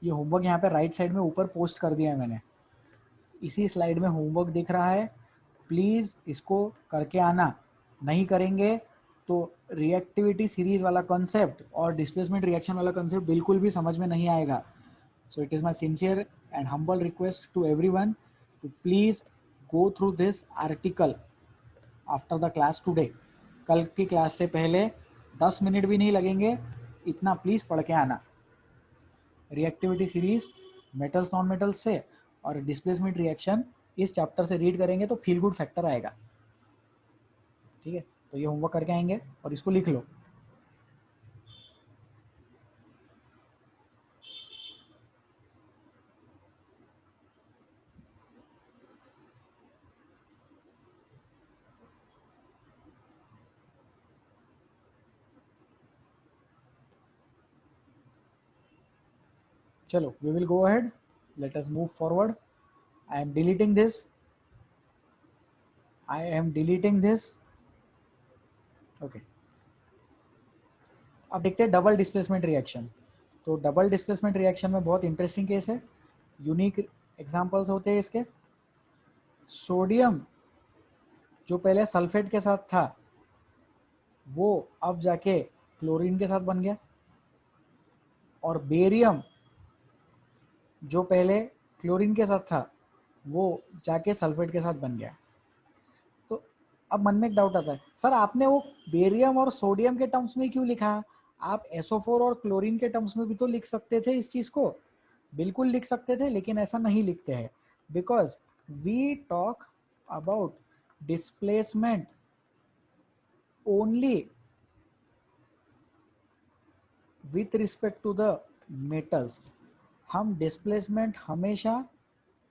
ये होमवर्क यहाँ पे राइट साइड में ऊपर पोस्ट कर दिया है मैंने, इसी स्लाइड में होमवर्क दिख रहा है, प्लीज़ इसको करके आना। नहीं करेंगे तो रिएक्टिविटी सीरीज वाला कॉन्सेप्ट और डिस्प्लेसमेंट रिएक्शन वाला कॉन्सेप्ट बिल्कुल भी समझ में नहीं आएगा। So it is my sincere and humble request to everyone to please go through this article after the class today. कल की क्लास से पहले 10 मिनट भी नहीं लगेंगे, इतना प्लीज़ पढ़ के आना। Reactivity series metals non metals से और डिस्प्लेसमेंट रिएक्शन इस चैप्टर से रीड करेंगे तो फील गुड फैक्टर आएगा। ठीक है, तो ये होमवर्क करके आएंगे और इसको लिख लो। चलो, we will go ahead. Let us move forward. I am deleting this. I am deleting this. Okay. अब देखते हैं डबल डिस्प्लेसमेंट रिएक्शन। तो डबल डिस्प्लेसमेंट रिएक्शन में बहुत इंटरेस्टिंग केस है, यूनिक एग्जांपल्स होते हैं इसके। सोडियम जो पहले सल्फेट के साथ था वो अब जाके क्लोरीन के साथ बन गया, और बेरियम जो पहले क्लोरीन के साथ था वो जाके सल्फेट के साथ बन गया। तो अब मन में एक डाउट आता है, सर आपने वो बेरियम और सोडियम के टर्म्स में क्यों लिखा? आप SO4 और क्लोरीन के टर्म्स में भी तो लिख सकते थे इस चीज को। बिल्कुल लिख सकते थे, लेकिन ऐसा नहीं लिखते हैं, because we talk about displacement only with respect to the metals. हम डिस्प्लेसमेंट हमेशा,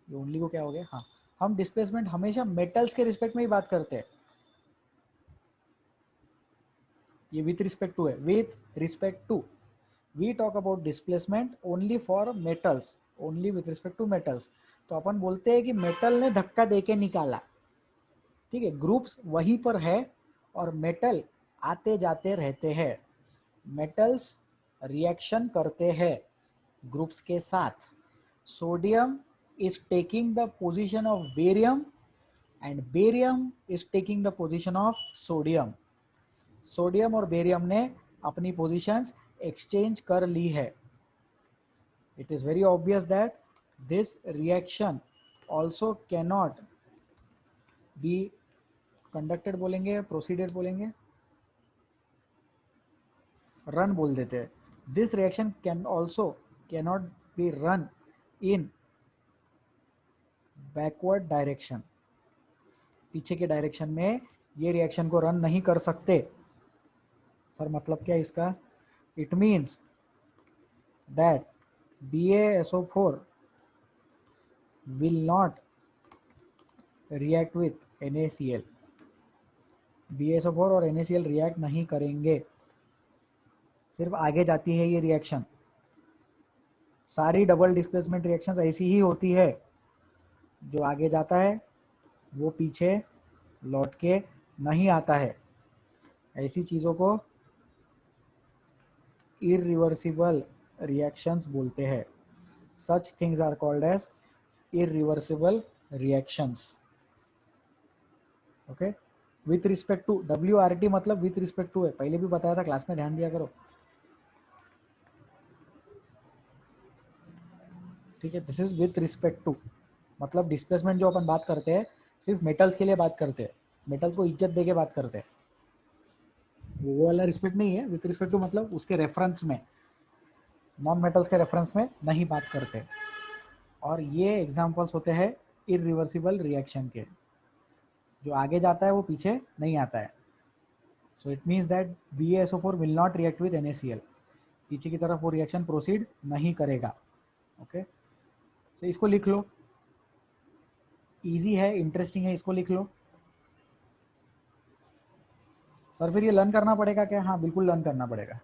ये ओनली को क्या हो गया, हाँ, हम डिस्प्लेसमेंट हमेशा मेटल्स के रिस्पेक्ट में ही बात करते हैं। ये विथ रिस्पेक्ट टू है, with respect to. We talk about displacement only for metals, only with respect to metals. तो अपन बोलते हैं कि मेटल ने धक्का देके निकाला। ठीक है, ग्रुप्स वहीं पर है और मेटल आते जाते रहते हैं। मेटल्स रिएक्शन करते हैं ग्रुप्स के साथ। Sodium is taking the position of barium and barium is taking the position of sodium. Sodium और बेरियम ने अपनी पोजीशंस एक्सचेंज कर ली है। It is very obvious that this reaction also cannot be conducted बोलेंगे, proceeded बोलेंगे, run बोल देते हैं। This reaction can also cannot be run in backward direction. पीछे के डायरेक्शन में ये रिएक्शन को रन नहीं कर सकते। सर मतलब क्या इसका? It means that BaSO4 will not react with NaCl। BaSO4 और NaCl रिएक्ट नहीं करेंगे, सिर्फ आगे जाती है ये रिएक्शन। सारी डबल डिस्प्लेसमेंट रिएक्शंस ऐसी ही होती है, जो आगे जाता है वो पीछे लौट के नहीं आता है। ऐसी चीज़ों को इरिवर्सिबल रिएक्शंस बोलते हैं। Such things are called as irreversible reactions. Okay, with respect to, WRT मतलब विथ रिस्पेक्ट टू है, पहले भी बताया था क्लास में, ध्यान दिया करो। ठीक है, this is with respect to, मतलब डिस्प्लेसमेंट जो अपन बात करते हैं सिर्फ मेटल्स के लिए बात करते हैं, मेटल्स को इज्जत दे के बात करते हैं। वो वाला रिस्पेक्ट नहीं है। विथ रिस्पेक्ट टू मतलब उसके रेफरेंस में, नॉन मेटल्स के रेफरेंस में नहीं बात करते। और ये एग्जांपल्स होते हैं इरिवर्सिबल रिएक्शन के, जो आगे जाता है वो पीछे नहीं आता है। So it means that BaSO4 will not react with NaCl। पीछे की तरफ वो रिएक्शन प्रोसीड नहीं करेगा। ओके, तो इसको लिख लो, इजी है, इंटरेस्टिंग है, इसको लिख लो। सर फिर ये लर्न करना पड़ेगा क्या? हाँ बिल्कुल लर्न करना पड़ेगा।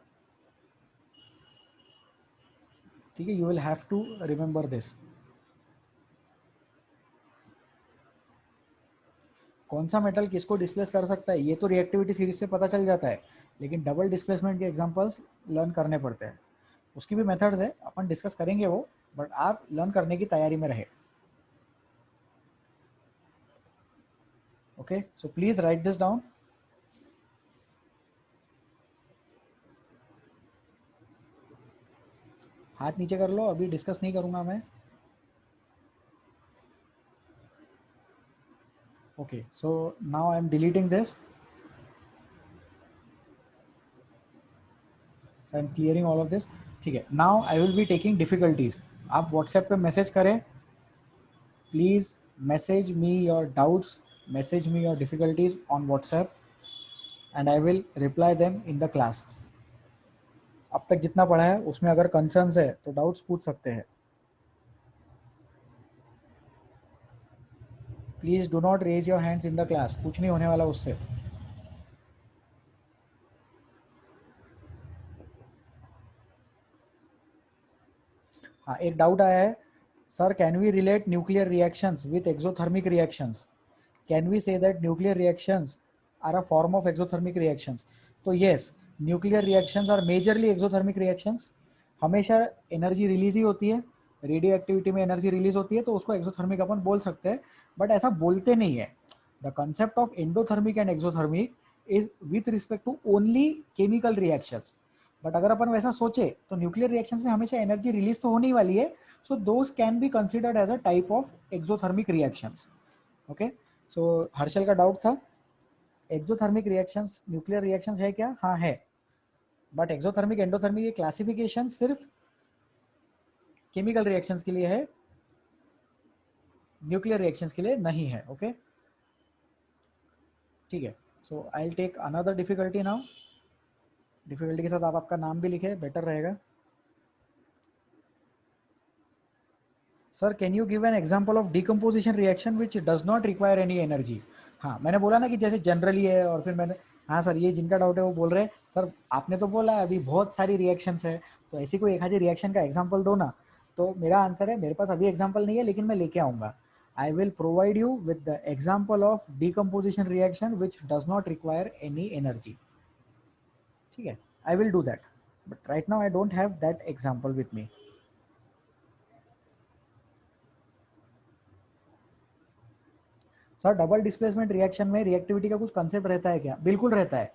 ठीक है, you will have to remember this. कौन सा मेटल किसको डिस्प्लेस कर सकता है ये तो रिएक्टिविटी सीरीज से पता चल जाता है, लेकिन डबल डिस्प्लेसमेंट के एग्जांपल्स लर्न करने पड़ते हैं। उसकी भी मेथड्स है, अपन डिस्कस करेंगे वो, बट आप लर्न करने की तैयारी में रहे। Okay, so please write this down. हाथ नीचे कर लो, अभी डिस्कस नहीं करूंगा मैं। Okay, so now I am deleting this, I am clearing all of this. ठीक है, now I will be taking difficulties. आप व्हाट्सएप पे मैसेज करें, please message me your doubts, message me your difficulties on WhatsApp and I will reply them in the class. अब तक जितना पढ़ा है उसमें अगर कंसर्न्स है तो डाउट्स पूछ सकते हैं। Please do not raise your hands in the class, कुछ नहीं होने वाला उससे। हाँ, एक डाउट आया है, sir can we relate nuclear reactions with exothermic reactions? Can we say that nuclear reactions are a form of exothermic reactions? तो yes, nuclear reactions are majorly exothermic reactions. हमेशा एनर्जी रिलीज ही होती है, radioactivity में energy release होती है, तो उसको एक्सोथर्मिक अपन बोल सकते हैं, बट ऐसा बोलते नहीं है। The concept of endothermic and exothermic is with respect to only chemical reactions. But अगर अपन वैसा सोचे तो न्यूक्लियर रिएक्शंस में हमेशा एनर्जी रिलीज तो होने ही वाली है, so those can be considered as a type of exothermic reactions. Okay, so Harshal का डाउट था एक्सोथर्मिक रिएक्शंस न्यूक्लियर रिएक्शंस है क्या? हाँ है, बट एक्सोथर्मिक एंडोथर्मिक ये क्लासिफिकेशन सिर्फ केमिकल रिएक्शंस के लिए है, न्यूक्लियर रिएक्शंस के लिए नहीं है। ओके, ठीक है, so I will take another difficulty now. Difficulty के साथ आप आपका नाम भी लिखे, बेटर रहेगा। Sir can you give an example of decomposition reaction which does not require any energy? हाँ, मैंने बोला ना कि जैसे जनरली है, और फिर मैंने, हाँ सर ये जिनका डाउट है वो बोल रहे हैं सर आपने तो बोला अभी बहुत सारी रिएक्शंस है, तो ऐसी कोई एक आधी रिएक्शन का एग्जांपल दो ना। तो मेरा आंसर है मेरे पास अभी एग्जांपल नहीं है, लेकिन मैं लेके आऊँगा। I will provide you with the example of decomposition reaction which does not require any energy. ठीक है, I will do that, but right now I don't have that example with me. Sir double displacement reaction में reactivity का कुछ concept रहता है क्या? बिल्कुल रहता है।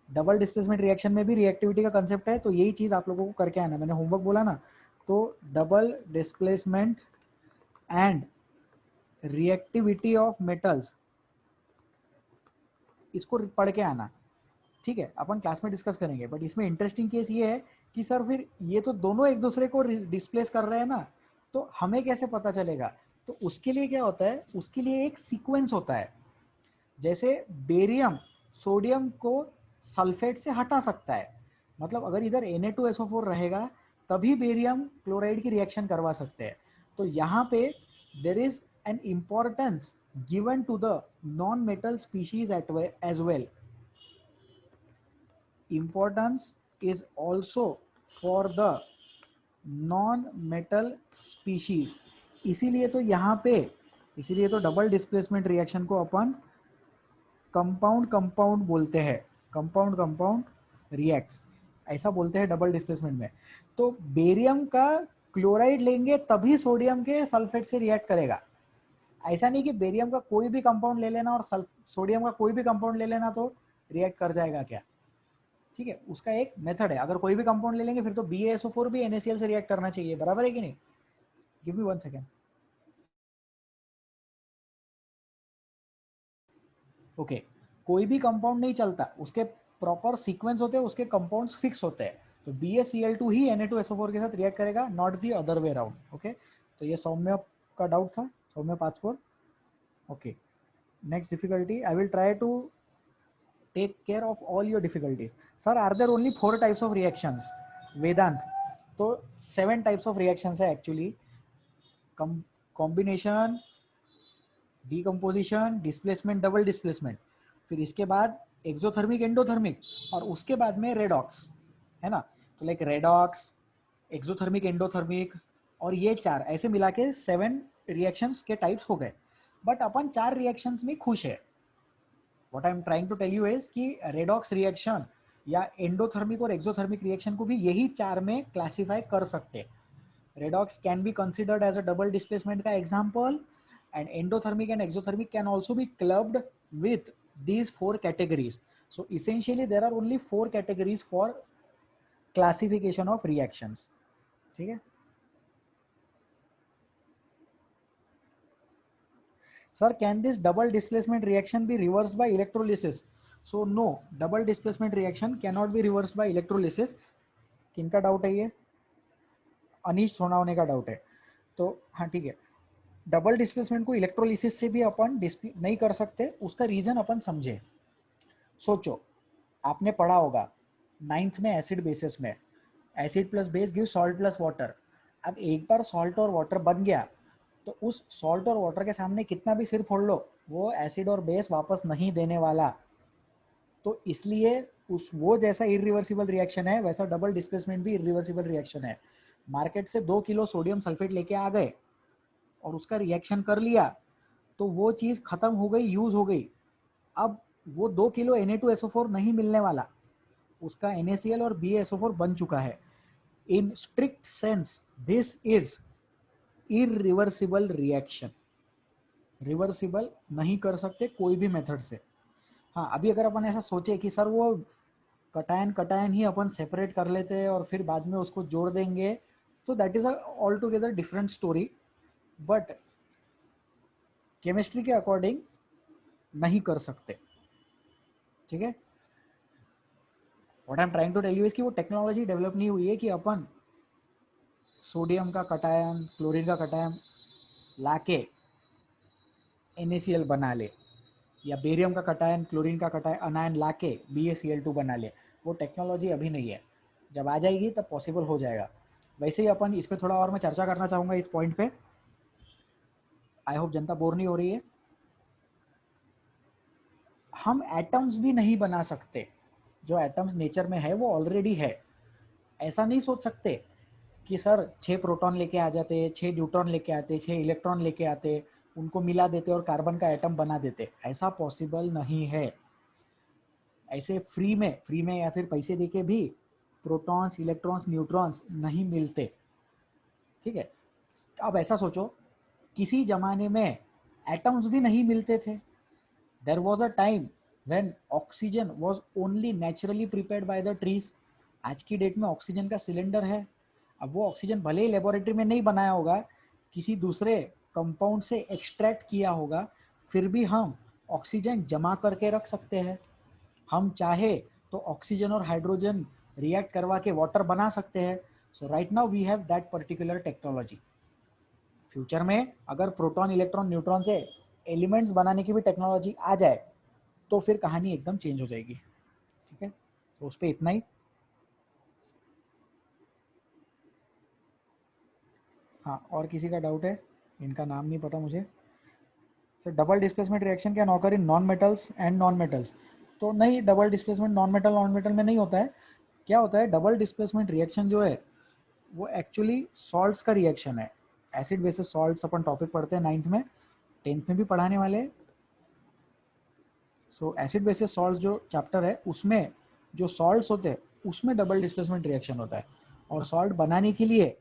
डबल डिस्प्लेसमेंट रिएक्शन में भी रिएक्टिविटी का कंसेप्ट है, तो यही चीज आप लोगों को करके आना। मैंने होमवर्क बोला ना, तो double displacement and reactivity of metals, इसको पढ़ के आना। ठीक है, अपन क्लास में डिस्कस करेंगे, बट इसमें इंटरेस्टिंग केस ये है कि सर फिर ये तो दोनों एक दूसरे को डिस्प्लेस कर रहे हैं ना, तो हमें कैसे पता चलेगा? तो उसके लिए क्या होता है, उसके लिए एक सीक्वेंस होता है। जैसे बेरियम सोडियम को सल्फेट से हटा सकता है, मतलब अगर इधर Na2SO4 रहेगा तभी बेरियम क्लोराइड की रिएक्शन करवा सकते हैं। तो यहाँ पे there is an importance given to the non metal species as well. importance is also for the non metal species. इसीलिए तो यहाँ पे, इसीलिए तो डबल डिस्प्लेसमेंट रिएक्शन को अपन कंपाउंड कंपाउंड बोलते हैं, कंपाउंड कंपाउंड रिएक्ट्स ऐसा बोलते हैं डबल डिस्प्लेसमेंट में। तो बेरियम का क्लोराइड लेंगे तभी सोडियम के सल्फेट से रिएक्ट करेगा। ऐसा नहीं कि बेरियम का कोई भी कंपाउंड ले लेना और सोडियम का कोई भी कंपाउंड ले लेना तो रिएक्ट कर जाएगा क्या? ठीक है, उसका एक मेथड है। अगर कोई भी कंपाउंड ले लेंगे फिर तो BaSO4 भी NaCl से रिएक्ट करना चाहिए, बराबर है कि नहीं? Give me 1 second. ओके, कोई भी कंपाउंड नहीं चलता, उसके प्रॉपर सीक्वेंस होते हैं, उसके कंपाउंड्स फिक्स होते हैं। तो BaCl2 ही Na2SO4 के साथ रिएक्ट करेगा, not the other way around. Okay, तो ये सौम्य का डाउट था, Saumya Pachpur. Okay, next difficulty, I will try to take care of all your difficulties. Sir are there only 4 types of reactions? Vedant, तो 7 टाइप्स ऑफ रिएक्शंस है actually. Combination, decomposition, displacement, double displacement, फिर इसके बाद exothermic endothermic, और उसके बाद में redox, है ना? तो लाइक रेडॉक्स, एक्सोथर्मिक एंडोथर्मिक, और ये 4 ऐसे मिला के 7 रिएक्शंस के टाइप्स हो गए। बट अपन 4 रिएक्शंस में खुश है। What I am trying to tell you is कि रेडॉक्स रिएक्शन या एंडोथर्मिक और एक्सोथर्मिक रिएक्शन को भी यही 4 में क्लासिफाई कर सकते। Redox can be considered as a double displacement का example, and endothermic and exothermic can also be clubbed with these 4 categories. So essentially there are only 4 categories for classification of reactions. ठीक है sir, can this double displacement reaction be reversed by electrolysis? So no, double displacement reaction cannot be reversed by electrolysis. किनका doubt है ये? अनीश सोनावने का doubt है। तो हाँ ठीक है, डबल डिस्प्लेसमेंट को इलेक्ट्रोलिसिस से भी अपन नहीं कर सकते, उसका रीजन अपन समझे। सोचो, आपने पढ़ा होगा 9th में एसिड बेसिस में, acid plus base give salt plus water. अब एक बार सॉल्ट और वाटर बन गया तो उस सॉल्ट और वाटर के सामने कितना भी सिर फोड़ लो, वो एसिड और बेस वापस नहीं देने वाला। तो इसलिए उस वो जैसा इरिवर्सिबल रिएक्शन है, वैसा डबल डिस्प्लेसमेंट भी इरिवर्सिबल रिएक्शन है। मार्केट से 2 किलो सोडियम सल्फेट लेके आ गए और उसका रिएक्शन कर लिया, तो वो चीज़ खत्म हो गई, यूज हो गई। अब वो 2 किलो Na2SO4 नहीं मिलने वाला, उसका NaCl और BaSO4 बन चुका है। In strict sense this is irreversible reaction, reversible नहीं कर सकते कोई भी मेथड से। हाँ, अभी अगर अपन ऐसा सोचे कि सर वो कटायन कटायन ही अपन सेपरेट कर लेते हैं और फिर बाद में उसको जोड़ देंगे, तो that is a altogether different story. But chemistry के अकॉर्डिंग नहीं कर सकते। ठीक है, what I am trying to tell you is कि वो टेक्नोलॉजी डेवलप नहीं हुई है कि अपन सोडियम का कटायन क्लोरीन का कटायन लाके NaCl बना ले, या बेरियम का कटायन क्लोरीन का कटायन अनायन लाके BaCl2 बना ले। वो टेक्नोलॉजी अभी नहीं है, जब आ जाएगी तब पॉसिबल हो जाएगा। वैसे ही अपन इस पे थोड़ा और मैं चर्चा करना चाहूँगा इस पॉइंट पे। आई होप जनता बोर नहीं हो रही है। हम एटम्स भी नहीं बना सकते, जो एटम्स नेचर में है वो ऑलरेडी है। ऐसा नहीं सोच सकते कि सर 6 प्रोटॉन लेके आ जाते, 6 न्यूट्रॉन लेके आते, 6 इलेक्ट्रॉन लेके आते, उनको मिला देते और कार्बन का एटम बना देते। ऐसा पॉसिबल नहीं है। ऐसे फ्री में या फिर पैसे देके भी प्रोटॉन्स इलेक्ट्रॉन्स न्यूट्रॉन्स नहीं मिलते। ठीक है, अब ऐसा सोचो, किसी जमाने में एटम्स भी नहीं मिलते थे। There was a time when oxygen was only naturally prepared by the trees. आज की डेट में ऑक्सीजन का सिलेंडर है। अब वो ऑक्सीजन भले ही लेबोरेटरी में नहीं बनाया होगा, किसी दूसरे कंपाउंड से एक्सट्रैक्ट किया होगा, फिर भी हम ऑक्सीजन जमा करके रख सकते हैं। हम चाहे तो ऑक्सीजन और हाइड्रोजन रिएक्ट करवा के वाटर बना सकते हैं। So right now we have that particular technology. Future में अगर प्रोटॉन इलेक्ट्रॉन न्यूट्रॉन से एलिमेंट्स बनाने की भी टेक्नोलॉजी आ जाए तो फिर कहानी एकदम चेंज हो जाएगी। ठीक है, तो उस पर इतना ही। हाँ, और किसी का डाउट है? इनका नाम नहीं पता मुझे। Sir double displacement reaction can occur in non metals and non metals. तो नहीं, डबल डिस्प्लेसमेंट नॉन मेटल में नहीं होता है। क्या होता है, डबल डिस्प्लेसमेंट रिएक्शन जो है वो एक्चुअली सॉल्ट्स का रिएक्शन है। एसिड बेसिस सॉल्ट्स अपन टॉपिक पढ़ते हैं 9th में, 10th में भी पढ़ाने वाले हैं। सो एसिड बेसिस सॉल्ट्स जो चैप्टर है उसमें जो सॉल्ट्स होते हैं उसमें डबल डिस्प्लेसमेंट रिएक्शन होता है। और सॉल्ट बनाने के लिए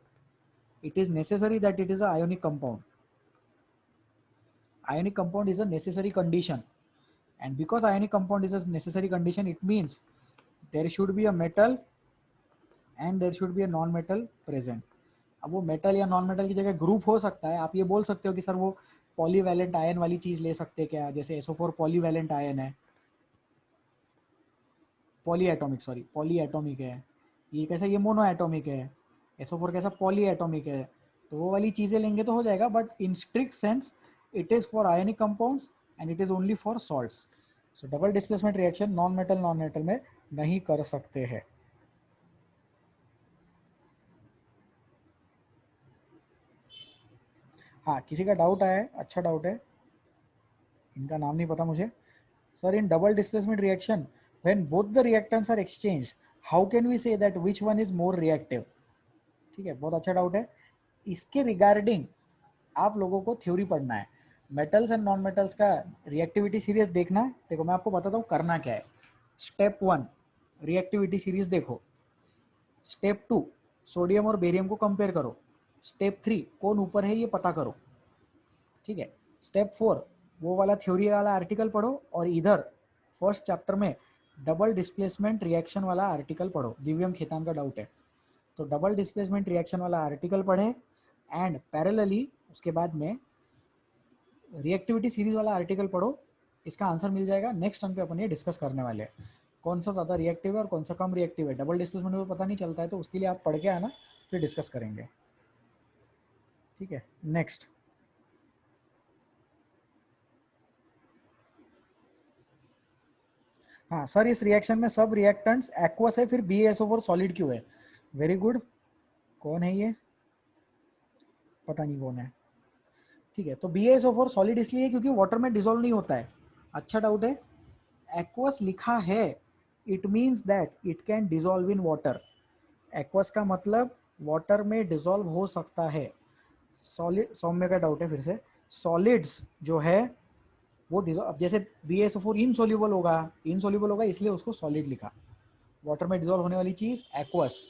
it is necessary that it is a ionic compound. Ionic compound is a necessary condition, and because ionic compound is a necessary condition, it means there should be a metal and there should be a non metal present. अब वो metal या non metal की जगह group हो सकता है। आप ये बोल सकते हो कि सर वो पॉलीवैलेंट आयन वाली चीज ले सकते हैं क्या, जैसे SO4 पॉलीवैलेंट आयन है, poly atomic sorry poly atomic है। ये कैसा, ये मोनो एटॉमिक है। SO4 कैसा पॉली एटॉमिक है। तो वो वाली चीजें लेंगे तो हो जाएगा, but in strict sense it is for ionic compounds and it is only for salts. So double displacement reaction non metal में नहीं कर सकते हैं। हाँ, किसी का डाउट आया है, अच्छा डाउट है, इनका नाम नहीं पता मुझे। Sir in double displacement reaction when both the reactants are exchanged, how can we say that which one is more reactive? ठीक है, बहुत अच्छा डाउट है। इसके रिगार्डिंग आप लोगों को थ्योरी पढ़ना है। मेटल्स एंड नॉन मेटल्स का रिएक्टिविटी सीरीज देखना है। देखो मैं आपको बताता हूँ करना क्या है। स्टेप 1, रिएक्टिविटी सीरीज देखो। स्टेप 2 सोडियम और बेरियम को कंपेयर करो। स्टेप 3 कौन ऊपर है ये पता करो, ठीक है। स्टेप 4 वो वाला थ्योरी वाला आर्टिकल पढ़ो, और इधर फर्स्ट चैप्टर में डबल डिस्प्लेसमेंट रिएक्शन वाला आर्टिकल पढ़ो। दिव्यम खेतान का डाउट है, तो डबल डिस्प्लेसमेंट रिएक्शन वाला आर्टिकल पढ़े, एंड पैरेलली उसके बाद में रिएक्टिविटी सीरीज वाला आर्टिकल पढ़ो। इसका आंसर मिल जाएगा। नेक्स्ट टर्म पे अपन ये डिस्कस करने वाले हैं कौन सा ज़्यादा रिएक्टिव है और कौन सा कम रिएक्टिव है। डबल डिस्प्लेसमेंट में पता नहीं चलता है, तो उसके लिए आप पढ़ के आना, फिर डिस्कस करेंगे, ठीक है। नेक्स्ट, हाँ सर इस रिएक्शन में सब रिएक्टेंट्स एक्वस है, फिर BaSO4 सॉलिड क्यों है? Very good. कौन है ये? पता नहीं कौन है, ठीक है। तो BaSO4 सॉलिड इसलिए है क्योंकि वाटर में डिसॉल्व नहीं होता है। अच्छा डाउट है। एक्वस लिखा है, it means that it can dissolve in water. Aqueous का मतलब वाटर में डिसॉल्व हो सकता है। सॉलिड, सौम्य का डाउट है फिर से। सॉलिड्स जो है वो डिसॉल्व, जैसे BaSO4 इनसोल्यूबल होगा इसलिए उसको सॉलिड लिखा। वाटर में डिसॉल्व होने वाली चीज एक्वस,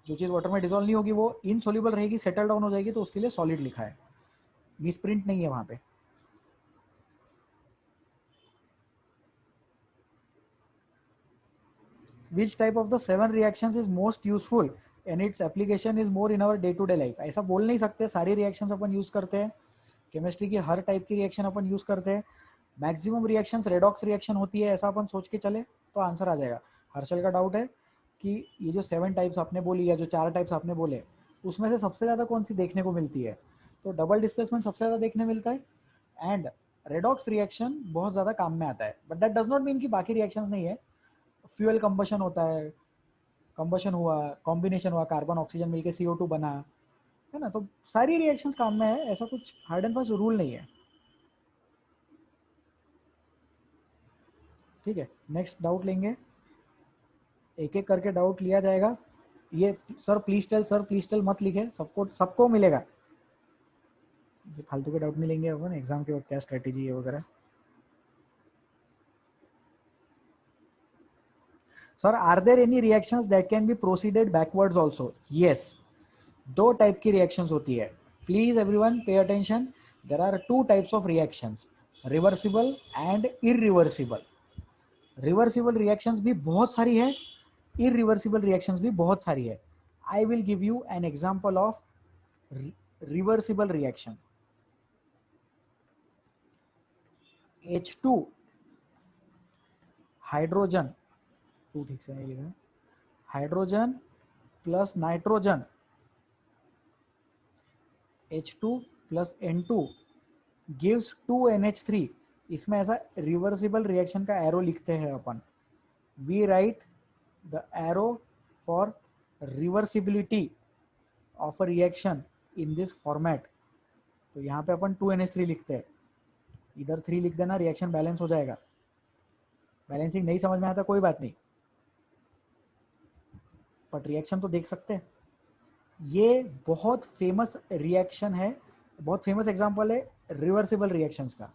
जो चीज वाटर में डिसॉल्व नहीं होगी वो इनसोल्यूबल रहेगी, सेटल डाउन हो जाएगी, तो उसके लिए सॉलिड लिखा है। मिसप्रिंट नहीं है वहां पे। Which type of the 7 reactions is most useful and its application is more in our day to day life? ऐसा बोल नहीं सकते, सारी रिएक्शंस अपन यूज करते हैं। केमिस्ट्री की हर टाइप की रिएक्शन अपन यूज करते हैं। मैक्सिमम रिएक्शंस रेडॉक्स रिएक्शन होती है, ऐसा अपन सोच के चले तो आंसर आ जाएगा। हर्षल का डाउट है कि ये जो 7 टाइप्स आपने बोली या जो 4 टाइप्स आपने बोले, उसमें से सबसे ज़्यादा कौन सी देखने को मिलती है? तो डबल डिस्प्लेसमेंट सबसे ज़्यादा देखने मिलता है, एंड रेडॉक्स रिएक्शन बहुत ज़्यादा काम में आता है। But that does not mean कि बाकी रिएक्शंस नहीं है। फ्यूल कंबशन होता है, कंबशन हुआ, कॉम्बिनेशन हुआ, कार्बन ऑक्सीजन मिलके CO2 बना, है ना। तो सारी रिएक्शंस काम में है, ऐसा कुछ हार्ड एंड फास्ट रूल नहीं है, ठीक है। नेक्स्ट डाउट लेंगे, एक एक करके डाउट लिया जाएगा। ये सर प्लीज टेल मत लिखे, सबको सबको मिलेगा। ये फालतू के डाउट नहीं लेंगे अपन एग्जाम के वक्त, क्या स्ट्रेटेजी है वगैरह। Sir are there any reactions that can be proceeded backwards also? Yes, दो टाइप की रिएक्शंस होती है। Please everyone pay attention. There are 2 types of reactions, reversible and irreversible. Reversible reactions भी बहुत सारी है, इरिवर्सिबल रिएक्शंस भी बहुत सारी है। I will give you an example of reversible reaction. H2 hydrogen, two ठीक से नहीं लिखा, hydrogen plus nitrogen, H2 plus N2 gives 2NH3। इसमें ऐसा रिवर्सिबल रिएक्शन का एरो लिखते हैं अपन। We write the arrow for reversibility of a reaction in this format. तो यहाँ पे अपन 2NH3 लिखते हैं, इधर 3 लिख देना, रिएक्शन बैलेंस हो जाएगा। बैलेंसिंग नहीं समझ में आता कोई बात नहीं, बट रिएक्शन तो देख सकते हैं। ये बहुत फेमस रिएक्शन है, बहुत फेमस एग्जांपल है रिवर्सिबल रिएक्शंस का।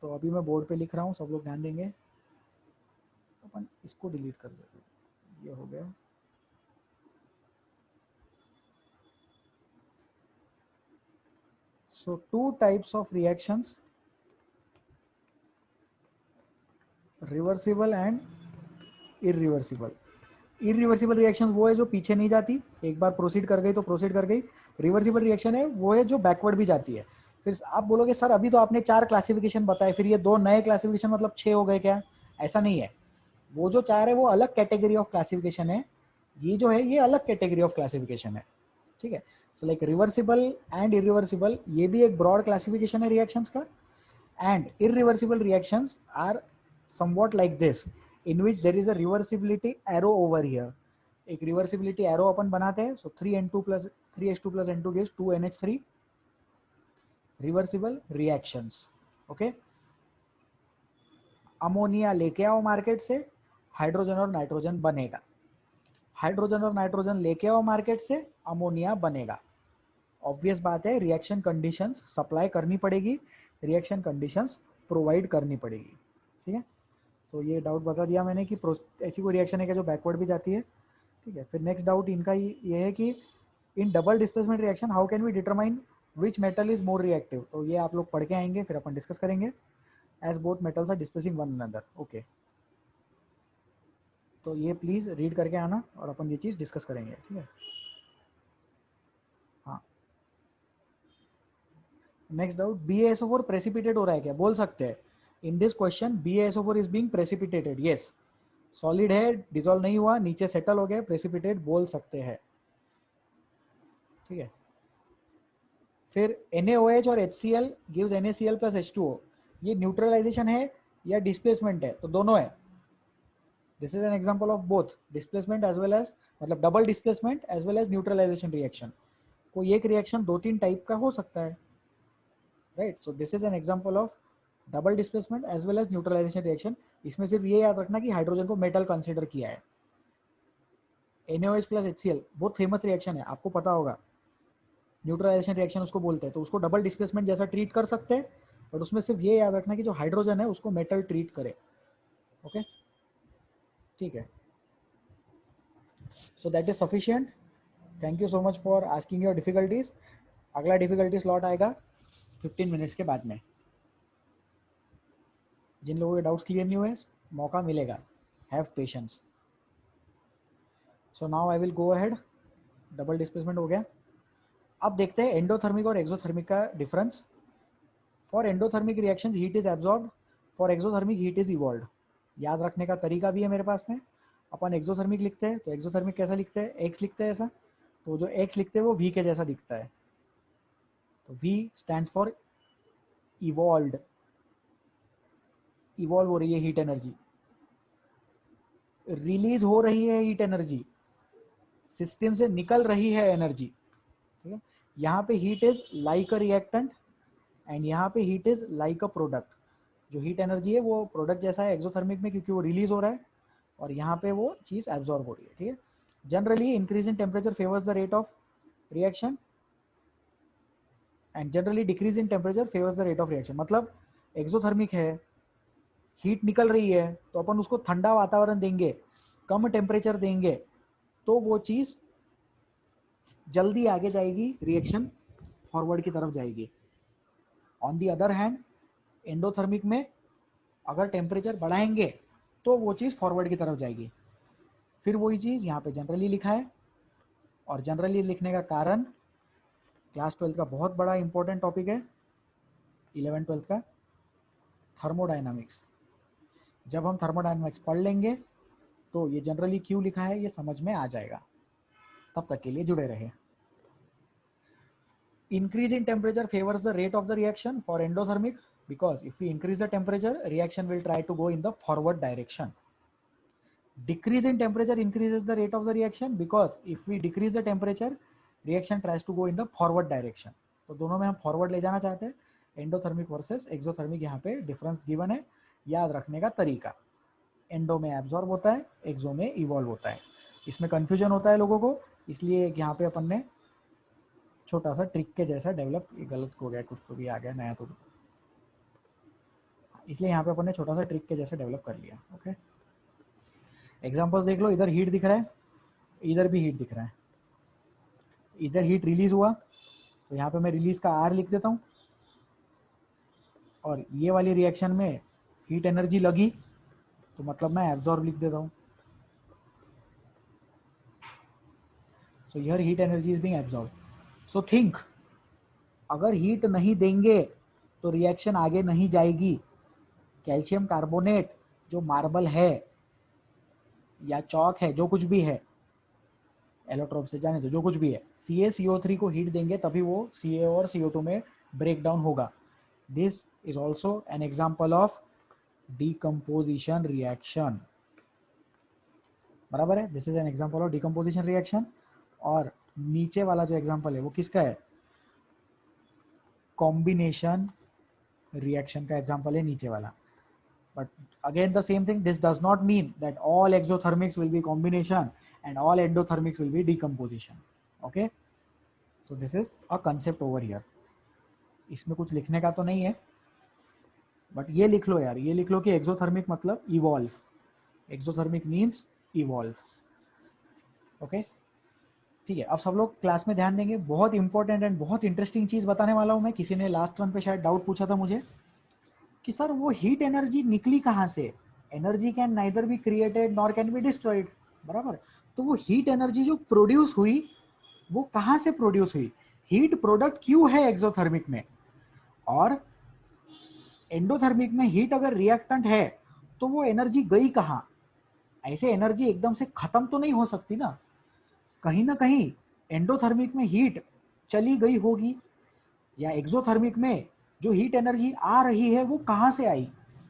तो अभी मैं बोर्ड पे लिख रहा हूँ, सब लोग ध्यान देंगे। अपन इसको डिलीट कर देते, ये हो गया। So 2 types of reactions, reversible and irreversible. Irreversible reaction वो है जो पीछे नहीं जाती, एक बार प्रोसीड कर गई तो प्रोसीड कर गई। रिवर्सिबल रिएक्शन है वो है जो बैकवर्ड भी जाती है। फिर आप बोलोगे सर अभी तो आपने 4 क्लासिफिकेशन बताए, फिर ये 2 नए क्लासिफिकेशन मतलब 6 हो गए क्या? ऐसा नहीं है, वो जो 4 है वो अलग कैटेगरी ऑफ क्लासिफिकेशन है, ये जो है ये अलग कैटेगरी ऑफ क्लासिफिकेशन है, ठीक है। So like reversible and irreversible, ये भी एक ब्रॉड क्लासिफिकेशन है रिएक्शंस का। And irreversible reactions are somewhat like this, in which there is a reversibility arrow over here. एक reversibility arrow अपन बनाते हैं, so 3N2 plus 3H2 plus N2 gives 2NH3 reversible reactions. Okay, ammonia लेके आओ market से, hydrogen और nitrogen बनेगा। Hydrogen और nitrogen लेके आओ मार्केट से, अमोनिया बनेगा। ऑब्वियस बात है, रिएक्शन कंडीशंस सप्लाई करनी पड़ेगी, रिएक्शन कंडीशंस प्रोवाइड करनी पड़ेगी, ठीक है। तो ये डाउट बता दिया मैंने कि ऐसी कोई रिएक्शन है क्या जो बैकवर्ड भी जाती है, ठीक है। फिर नेक्स्ट डाउट इनका ये है कि in double displacement reaction how can we determine which metal is more reactive. तो ये आप लोग पढ़ के आएंगे, फिर अपन डिस्कस करेंगे। As both metals are displacing one another, okay. तो ये प्लीज रीड करके आना और अपन ये चीज डिस्कस करेंगे, ठीक है। हाँ, नेक्स्ट डाउट, BaSO4 प्रेसिपिटेट हो रहा है क्या, बोल सकते हैं। In this question BaSO4 is being precipitated, yes. Solid है, डिजोल्व नहीं हुआ, नीचे सेटल हो गया, प्रेसिपिटेट बोल सकते हैं, ठीक है। फिर NaOH और HCl gives NaCl plus H2O, ये न्यूट्रलाइजेशन है या डिस्प्लेसमेंट है, तो दोनों है। This is an example of both displacement as well as, मतलब double displacement as well as neutralisation reaction. कोई एक रिएक्शन दो तीन टाइप का हो सकता है, right. So this is an example of double displacement as well as neutralisation reaction. इसमें सिर्फ ये याद रखना कि हाइड्रोजन को मेटल कंसीडर किया है। NaOH प्लस HCl बहुत फेमस रिएक्शन है, आपको पता होगा, न्यूट्रलाइजेशन रिएक्शन उसको बोलते हैं। तो उसको डबल डिस्प्लेसमेंट जैसा ट्रीट कर सकते हैं, बट उसमें सिर्फ ये याद रखना कि जो हाइड्रोजन है उसको मेटल ट्रीट करे, ओके, ठीक है। So that is sufficient. Thank you so much for asking your difficulties. अगला डिफिकल्टी स्लॉट आएगा 15 मिनट्स के बाद में। जिन लोगों के डाउट्स क्लियर नहीं हुए, मौका मिलेगा, have patience. So now I will go ahead. Double displacement हो गया। अब देखते हैं एंडोथर्मिक और एक्सोथर्मिक का difference. For endothermic reaction heat is absorbed, for exothermic heat is evolved. याद रखने का तरीका भी है मेरे पास में। अपन एक्सोथर्मिक लिखते हैं तो एक्सोथर्मिक कैसा लिखते हैं, एक्स लिखते हैं ऐसा, तो जो एक्स लिखते हैं वो वी के जैसा दिखता है, तो V stands for evolved. Evolve हो रही है हीट एनर्जी, रिलीज हो रही है हीट एनर्जी, सिस्टम से निकल रही है एनर्जी, ठीक है। यहाँ पे heat is like a reactant and यहाँ पे heat is like a product. जो हीट एनर्जी है वो प्रोडक्ट जैसा है एक्सोथर्मिक में, क्योंकि वो रिलीज हो रहा है, और यहाँ पे वो चीज एब्जॉर्ब हो रही है, ठीक है। Generally increase in temperature favours the rate of reaction and generally decrease in temperature favours the rate of reaction. मतलब एक्सोथर्मिक है, हीट निकल रही है, तो अपन उसको ठंडा वातावरण देंगे, कम टेम्परेचर देंगे, तो वो चीज जल्दी आगे जाएगी, रिएक्शन फॉरवर्ड की तरफ जाएगी। On the other hand endothermic में अगर टेम्परेचर बढ़ाएंगे तो वो चीज़ फॉरवर्ड की तरफ जाएगी। फिर वही चीज़ यहाँ पे जनरली लिखा है, और जनरली लिखने का कारण क्लास 12 का बहुत बड़ा इंपॉर्टेंट टॉपिक है, 11-12 का थर्मोडायनामिक्स। जब हम थर्मोडायनामिक्स पढ़ लेंगे तो ये जनरली क्यों लिखा है ये समझ में आ जाएगा। तब तक के लिए जुड़े रहे। Increase in temperature favors the rate of the reaction for endothermic, because if we increase the temperature, reaction will try to go in the forward direction. Decrease in temperature increases the rate of the reaction, because if we decrease the temperature, reaction tries to go in the forward direction. तो दोनों में हम forward ले जाना चाहते हैं। Endothermic versus exothermic यहाँ पे डिफरेंस गिवन है, याद रखने का तरीका। एंडो में एब्जॉर्ब होता है, एक्सो में इवॉल्व होता है। इसमें कंफ्यूजन होता है लोगों को, इसलिए यहाँ पे अपन ने छोटा सा ट्रिक के जैसा डेवलप, गलत हो गया कुछ तो भी आ गया नया, तो इसलिए यहाँ पे अपन ने छोटा सा ट्रिक के जैसा डेवलप कर लिया, ओके। एग्जांपल्स देख लो, इधर हीट दिख रहा है, इधर भी हीट दिख रहा है। इधर हीट रिलीज हुआ तो यहाँ पे मैं रिलीज का आर लिख देता हूँ, और ये वाली रिएक्शन में हीट एनर्जी लगी तो मतलब मैं एब्जॉर्ब लिख देता हूँ। So here heat energy is being absorb. So think, अगर हीट नहीं देंगे तो रिएक्शन आगे नहीं जाएगी। कैल्शियम कार्बोनेट जो मार्बल है या चौक है, जो कुछ भी है, एलोट्रोप से जाने तो जो कुछ भी है, CaCO3 को हीट देंगे तभी वो Ca और CO2 में ब्रेक डाउन होगा। This is also an example of decomposition reaction, बराबर है। This is an example of decomposition reaction. और नीचे वाला जो एग्जाम्पल है वो किसका है, कॉम्बिनेशन रिएक्शन का एग्जाम्पल है नीचे वाला। But again the same thing, this does not mean that all exothermics will be combination and all endothermics will be decomposition, okay. So this is a concept over here. इसमें कुछ लिखने का तो नहीं है, बट ये लिख लो यार, ये लिख लो कि एक्सोथर्मिक मतलब evolve, exothermic means evolve. Okay ठीक है, अब सब लोग क्लास में ध्यान देंगे, बहुत इंपॉर्टेंट एंड बहुत इंटरेस्टिंग चीज बताने वाला हूं मैं। किसी ने लास्ट वन पे शायद डाउट पूछा था मुझे कि सर वो हीट एनर्जी निकली कहाँ से, energy can neither be created nor can be destroyed, बराबर। तो वो हीट एनर्जी जो प्रोड्यूस हुई वो कहाँ से प्रोड्यूस हुई, हीट प्रोडक्ट क्यों है एक्सोथर्मिक में, और एंडोथर्मिक में हीट अगर रिएक्टेंट है तो वो एनर्जी गई कहाँ। ऐसे एनर्जी एकदम से खत्म तो नहीं हो सकती ना कहीं एंडोथर्मिक में हीट चली गई होगी, या एक्सोथर्मिक में जो हीट एनर्जी आ रही है वो कहां से आई,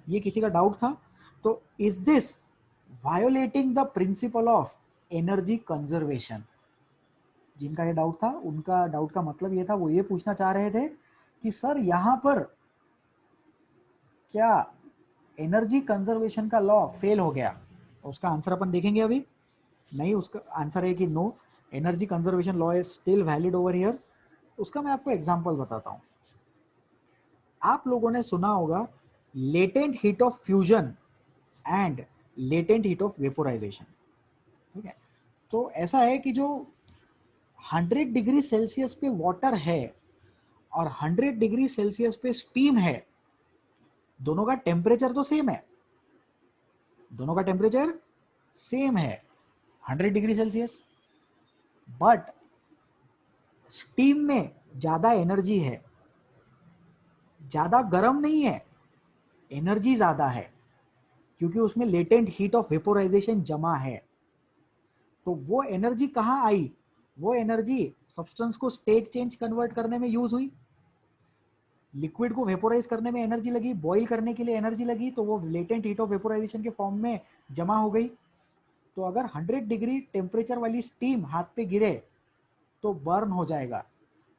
ये किसी का डाउट था। तो is this violating the principle of energy conservation, जिनका ये डाउट था उनका डाउट का मतलब ये था, वो ये पूछना चाह रहे थे कि सर यहां पर क्या एनर्जी कंजर्वेशन का लॉ फेल हो गया। उसका आंसर अपन देखेंगे अभी, नहीं उसका आंसर है कि no, energy conservation law is still valid over here. उसका मैं आपको एग्जांपल बताता हूं। आप लोगों ने सुना होगा latent heat of fusion and latent heat of vaporisation, ठीक है। तो ऐसा है कि जो 100 डिग्री सेल्सियस पे वाटर है और 100 डिग्री सेल्सियस पे स्टीम है, दोनों का टेम्परेचर तो सेम है, दोनों का टेम्परेचर सेम है 100 डिग्री सेल्सियस, बट स्टीम में ज्यादा एनर्जी है, ज्यादा गर्म नहीं है, एनर्जी ज्यादा है, क्योंकि उसमें लेटेंट हीट ऑफ वेपोराइजेशन जमा है। तो वो एनर्जी कहां आई, वो एनर्जी सब्सटेंस को स्टेट चेंज कन्वर्ट करने में यूज हुई, लिक्विड को वेपोराइज करने में एनर्जी लगी, बॉईल करने के लिए एनर्जी लगी, तो वो लेटेंट हीट ऑफ वेपोराइजेशन के फॉर्म में जमा हो गई। तो अगर 100 डिग्री टेम्परेचर वाली स्टीम हाथ पे गिरे तो बर्न हो जाएगा,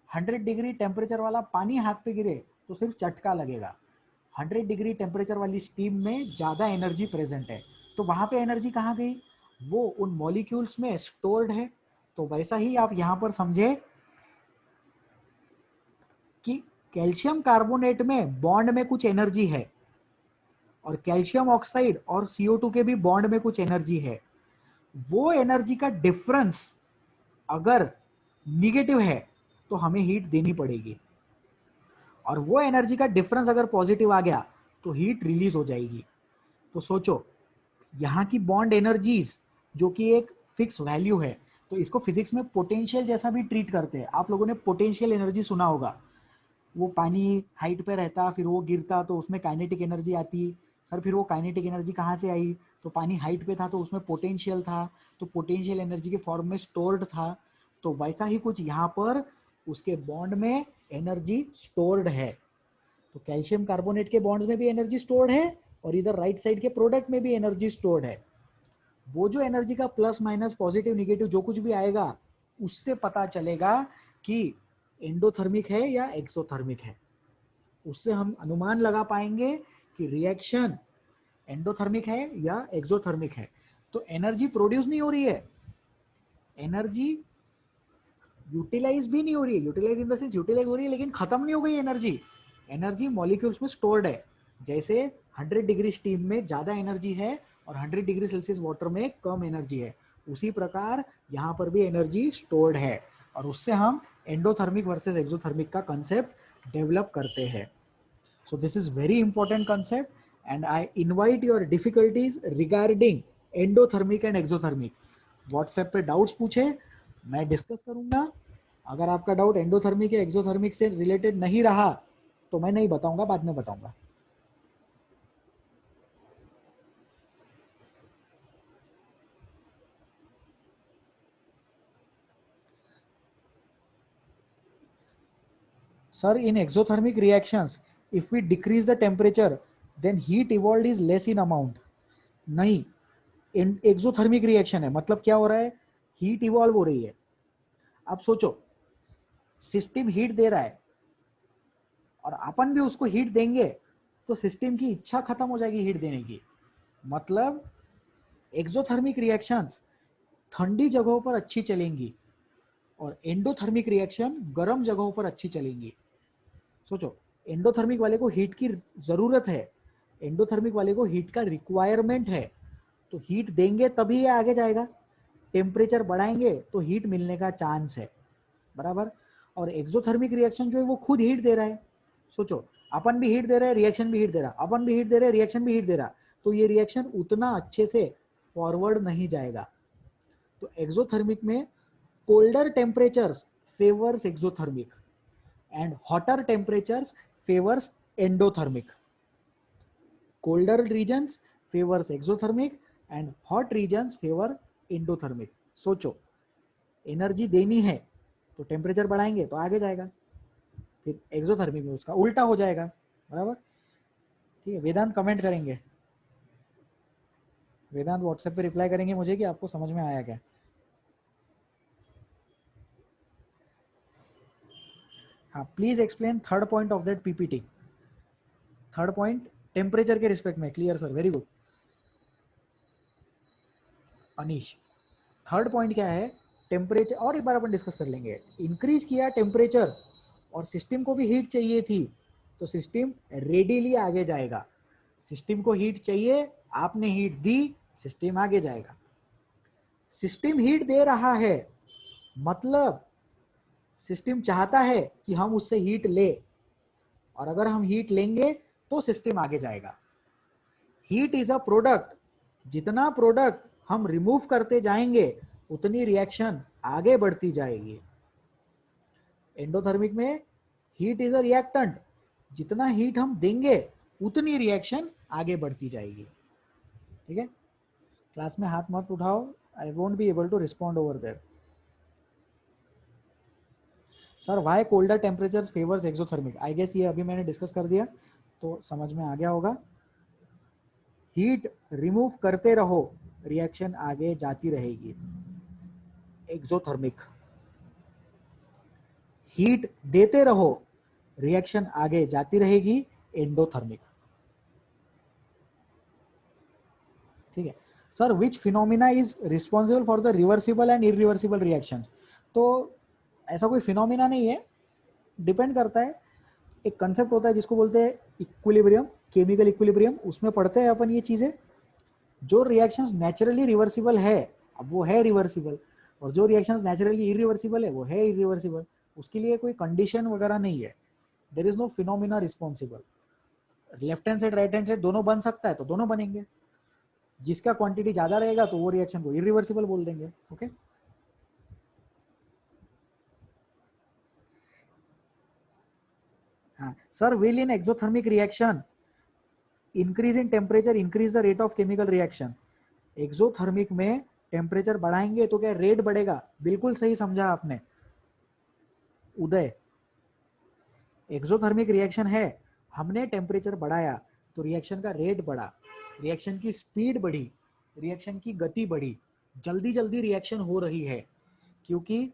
100 डिग्री टेम्परेचर वाला पानी हाथ पे गिरे तो सिर्फ चटका लगेगा। 100 डिग्री टेम्परेचर वाली स्टीम में ज़्यादा एनर्जी प्रेजेंट है, तो वहाँ पे एनर्जी कहाँ गई, वो उन मॉलिक्यूल्स में स्टोर्ड है। तो वैसा ही आप यहाँ पर समझे कि कैल्शियम कार्बोनेट में बॉन्ड में कुछ एनर्जी है, और कैल्शियम ऑक्साइड और CO2 के भी बॉन्ड में कुछ एनर्जी है। वो एनर्जी का डिफरेंस अगर निगेटिव है तो हमें हीट देनी पड़ेगी, और वो एनर्जी का डिफरेंस अगर पॉजिटिव आ गया तो हीट रिलीज हो जाएगी। तो सोचो यहाँ की बॉन्ड एनर्जीज जो कि एक फिक्स वैल्यू है, तो इसको फिजिक्स में पोटेंशियल जैसा भी ट्रीट करते हैं। आप लोगों ने पोटेंशियल एनर्जी सुना होगा, वो पानी हाइट पे रहता फिर वो गिरता तो उसमें काइनेटिक एनर्जी आती। सर फिर वो काइनेटिक एनर्जी कहाँ से आई, तो पानी हाइट पे था तो उसमें पोटेंशियल था, तो पोटेंशियल एनर्जी के फॉर्म में स्टोर्ड था। तो वैसा ही कुछ यहाँ पर उसके बॉन्ड में एनर्जी स्टोर्ड है। तो कैल्शियम कार्बोनेट के बॉन्ड्स में भी एनर्जी स्टोर्ड है, और इधर राइट साइड के प्रोडक्ट में भी एनर्जी स्टोर्ड है। वो जो एनर्जी का प्लस माइनस पॉजिटिव निगेटिव जो कुछ भी आएगा, उससे पता चलेगा कि एंडोथर्मिक है या एक्सोथर्मिक है। उससे हम अनुमान लगा पाएंगे कि रिएक्शन एंडोथर्मिक है या एक्सोथर्मिक है। तो एनर्जी प्रोड्यूस नहीं हो रही है, एनर्जी यूटिलाइज भी नहीं हो रही है, utilise in the sense utilise हो रही है लेकिन खत्म नहीं हो गई एनर्जी, एनर्जी मॉलिक्यूल्स में स्टोर्ड है। जैसे 100 डिग्री स्टीम में ज्यादा एनर्जी है और 100 डिग्री सेल्सियस वाटर में कम एनर्जी है, उसी प्रकार यहाँ पर भी एनर्जी स्टोर्ड है, और उससे हम एंडोथर्मिक वर्सेस एक्सोथर्मिक का कंसेप्ट डेवलप करते हैं। सो this is very important concept, and I invite your difficulties regarding endothermic and exothermic. WhatsApp पे डाउट्स पूछे, मैं डिस्कस करूंगा। अगर आपका डाउट एंडोथर्मिक या एक्सोथर्मिक से रिलेटेड नहीं रहा तो मैं नहीं बताऊंगा, बाद में बताऊंगा। Sir, in exothermic reactions, if we decrease the temperature, then heat evolved is less in amount. नहीं, एक्सोथर्मिक रिएक्शन है, मतलब क्या हो रहा है, हीट इवॉल्व हो रही है। अब सोचो सिस्टम हीट दे रहा है और अपन भी उसको हीट देंगे तो सिस्टम की इच्छा खत्म हो जाएगी हीट देने की। मतलब एक्सोथर्मिक रिएक्शंस ठंडी जगहों पर अच्छी चलेंगी और एंडोथर्मिक रिएक्शन गर्म जगहों पर अच्छी चलेंगी। सोचो एंडोथर्मिक वाले को हीट की जरूरत है, एंडोथर्मिक वाले को हीट का रिक्वायरमेंट है, तो हीट देंगे तभी ये आगे जाएगा, टेम्परेचर बढ़ाएंगे तो हीट मिलने का चांस है, बराबर। और एक्सोथर्मिक रिएक्शन जो है वो खुद हीट दे रहा है। सोचो, अपन भी हीट दे रहे हैं, रिएक्शन भी हीट दे रहा, अपन भी हीट दे रहे हैं, रिएक्शन भी हीट दे रहा, तो ये रिएक्शन उतना अच्छे से फॉरवर्ड नहीं जाएगा। तो एक्सोथर्मिक में colder temperatures favours exothermic and hotter temperatures favours endothermic. Colder regions favours exothermic and hot regions favour endothermic. सोचो, एनर्जी देनी है तो टेम्परेचर बढ़ाएंगे तो आगे जाएगा, फिर एक्सोथर्मिक में उसका उल्टा हो जाएगा, बराबर। ठीक है, वेदांत कमेंट करेंगे, वेदांत व्हाट्सएप पे रिप्लाई करेंगे मुझे कि आपको समझ में आया क्या। हाँ, please explain third point of that PPT. Third point temperature के रिस्पेक्ट में, clear sir, very good. Anish, third point क्या है, टेम्परेचर, और एक बार अपन डिस्कस कर लेंगे। इंक्रीज किया टेम्परेचर और सिस्टम को भी हीट चाहिए थी, तो सिस्टम रेडीली आगे जाएगा। सिस्टम को हीट चाहिए, आपने हीट दी, सिस्टम आगे जाएगा। सिस्टम हीट दे रहा है, मतलब सिस्टम चाहता है कि हम उससे हीट ले, और अगर हम हीट लेंगे तो सिस्टम आगे जाएगा। हीट इज अ प्रोडक्ट, जितना प्रोडक्ट हम रिमूव करते जाएंगे उतनी रिएक्शन आगे बढ़ती जाएगी। एंडोथर्मिक में हीट इज अ रिएक्टेंट, जितना हीट हम देंगे उतनी रिएक्शन आगे बढ़ती जाएगी। ठीक है, क्लास में हाथ मत उठाओ, I won't be able to respond over there. Sir why colder temperature favours exothermic, I guess ये अभी मैंने डिस्कस कर दिया तो समझ में आ गया होगा। हीट रिमूव करते रहो, रिएक्शन आगे जाती रहेगी, एक्सोथर्मिक। हीट देते रहो, रिएक्शन आगे जाती रहेगी, एंडोथर्मिक। ठीक है sir, which phenomena is responsible for the reversible and irreversible reactions. तो ऐसा कोई फिनोमिना नहीं है, डिपेंड करता है। एक कंसेप्ट होता है जिसको बोलते हैं इक्विलिब्रियम, केमिकल इक्विलिब्रियम, उसमें पढ़ते हैं अपन ये चीजें। जो रिएक्शंस नेचुरली रिवर्सिबल है, अब वो है रिवर्सिबल, और जो रिएक्शंस नेचुरली इरिवर्सिबल है वो है इरिवर्सिबल। उसके लिए कोई कंडीशन वगैरह नहीं है, there is no phenomena responsible. Left hand side right hand side दोनों बन सकता है तो दोनों बनेंगे, जिसका क्वांटिटी ज्यादा रहेगा तो वो रिएक्शन को इरिवर्सिबल बोल देंगे। ओके हाँ sir, will in exothermic reaction increase in temperature increase the rate of chemical reaction. Exothermic में टेम्परेचर बढ़ाएंगे तो क्या रेट बढ़ेगा, बिल्कुल सही समझा आपने उदय। एक्सोथर्मिक रिएक्शन है, हमने टेम्परेचर बढ़ाया तो रिएक्शन का रेट बढ़ा, रिएक्शन की स्पीड बढ़ी, रिएक्शन की गति बढ़ी, जल्दी जल्दी रिएक्शन हो रही है। क्योंकि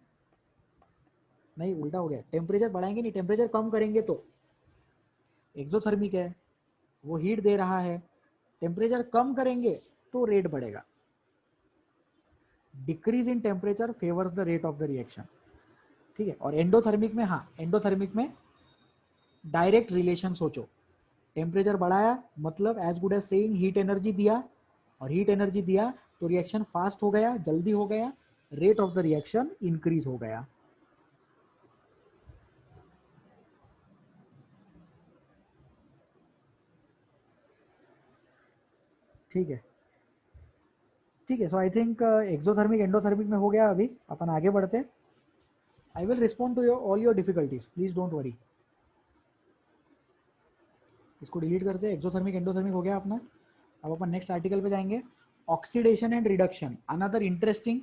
नहीं, उल्टा हो गया, टेम्परेचर बढ़ाएंगे नहीं, टेम्परेचर कम करेंगे तो। एक्सोथर्मिक है, वो हीट दे रहा है, टेम्परेचर कम करेंगे तो रेट बढ़ेगा। Decrease in temperature favours the rate of the reaction. ठीक है, और एंडोथर्मिक में, हाँ एंडोथर्मिक में डायरेक्ट रिलेशन सोचो, टेम्परेचर बढ़ाया मतलब as good as saying heat energy दिया, और हीट एनर्जी दिया तो रिएक्शन फास्ट हो गया, जल्दी हो गया, rate of the reaction increase हो गया। ठीक है, ठीक है, so I think exothermic endothermic में हो गया, अभी अपन आगे बढ़ते। I will respond to your all your difficulties, please don't worry. इसको डिलीट करते हैं, एक्सोथर्मिक एंडोथर्मिक हो गया अपना। अब अपन नेक्स्ट आर्टिकल पे जाएंगे, oxidation and reduction, another interesting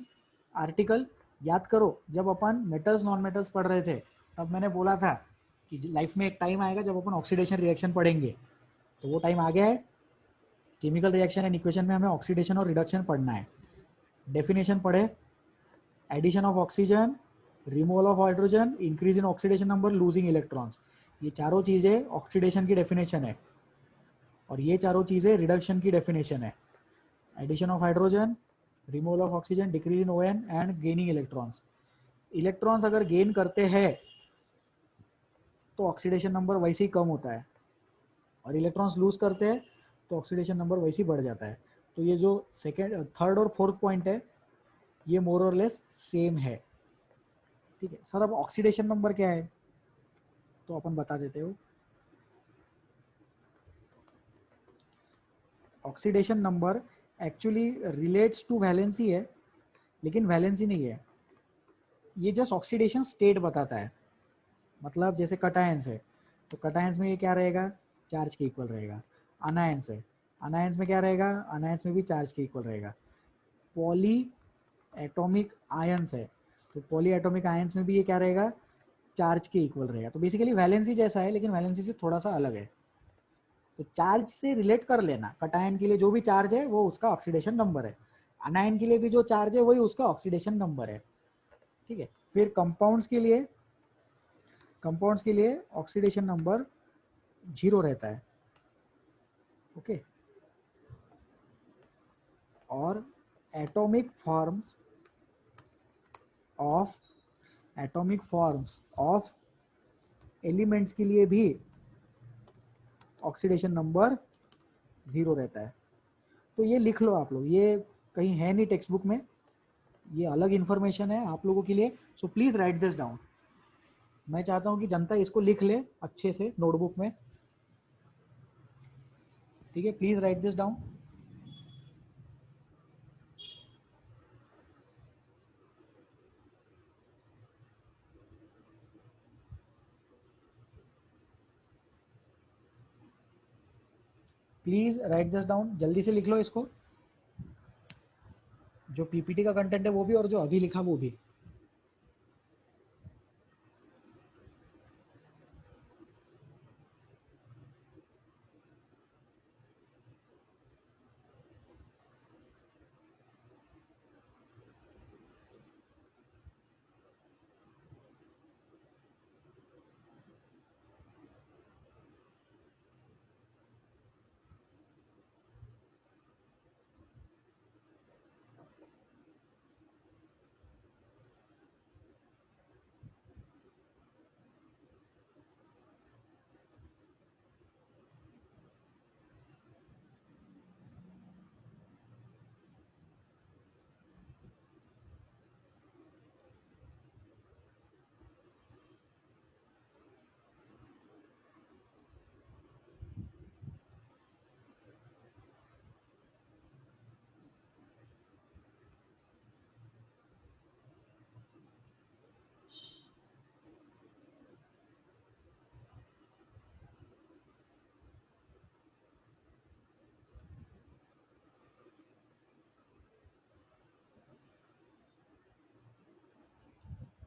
article. याद करो, जब अपन मेटल्स नॉन मेटल्स पढ़ रहे थे तब मैंने बोला था कि लाइफ में एक टाइम आएगा जब अपन ऑक्सीडेशन रिएक्शन पढ़ेंगे, तो वो टाइम आ गया है। केमिकल रिएक्शन एंड इक्वेशन में हमें ऑक्सीडेशन और रिडक्शन पढ़ना है। डेफिनेशन पढ़े, addition of oxygen, removal of hydrogen, increase in oxidation number, losing electrons, ये चारों चीज़ें ऑक्सीडेशन की डेफिनेशन है, और ये चारों चीज़ें रिडक्शन की डेफिनेशन है। Addition of hydrogen, removal of oxygen, decrease in ON and gaining electrons. Electrons अगर गेन करते हैं तो ऑक्सीडेशन नंबर वैसे ही कम होता है, और इलेक्ट्रॉन्स लूज करते हैं तो ऑक्सीडेशन नंबर वैसे ही बढ़ जाता है। तो ये जो सेकेंड, थर्ड और फोर्थ पॉइंट है ये मोर और लेस सेम है। ठीक है सर, अब ऑक्सीडेशन नंबर क्या है तो अपन बता देते हो। Oxidation number actually relates to valency है, लेकिन वैलेंसी नहीं है, ये जस्ट ऑक्सीडेशन स्टेट बताता है। मतलब जैसे कटायंस है तो कटायंस में ये क्या रहेगा, चार्ज के इक्वल रहेगा। अनायंस है, अनायंस में क्या रहेगा, अनायंस में भी चार्ज के इक्वल रहेगा। पॉली एटॉमिक आयंस है तो पॉली एटॉमिक आयंस में भी ये क्या रहेगा, चार्ज के इक्वल रहेगा। तो बेसिकली वैलेंसी जैसा है लेकिन वैलेंसी से थोड़ा सा अलग है। तो चार्ज से रिलेट कर लेना, कटायन के लिए जो भी चार्ज है वो उसका ऑक्सीडेशन नंबर है, अनायन के लिए भी जो चार्ज है वही उसका ऑक्सीडेशन नंबर है। ठीक है, फिर कंपाउंड्स के लिए ऑक्सीडेशन नंबर 0 रहता है। ओके, और एटॉमिक फॉर्म्स ऑफ एलिमेंट्स के लिए भी ऑक्सीडेशन नंबर 0 रहता है। तो ये लिख लो आप लोग, ये कहीं है नहीं टेक्स्ट बुक में, ये अलग इन्फॉर्मेशन है आप लोगों के लिए। So please write this down. मैं चाहता हूँ कि जनता इसको लिख ले अच्छे से नोटबुक में। ठीक है, please write this down. Please write this down, जल्दी से लिख लो इसको, जो पीपीटी का कंटेंट है वो भी और जो अभी लिखा वो भी।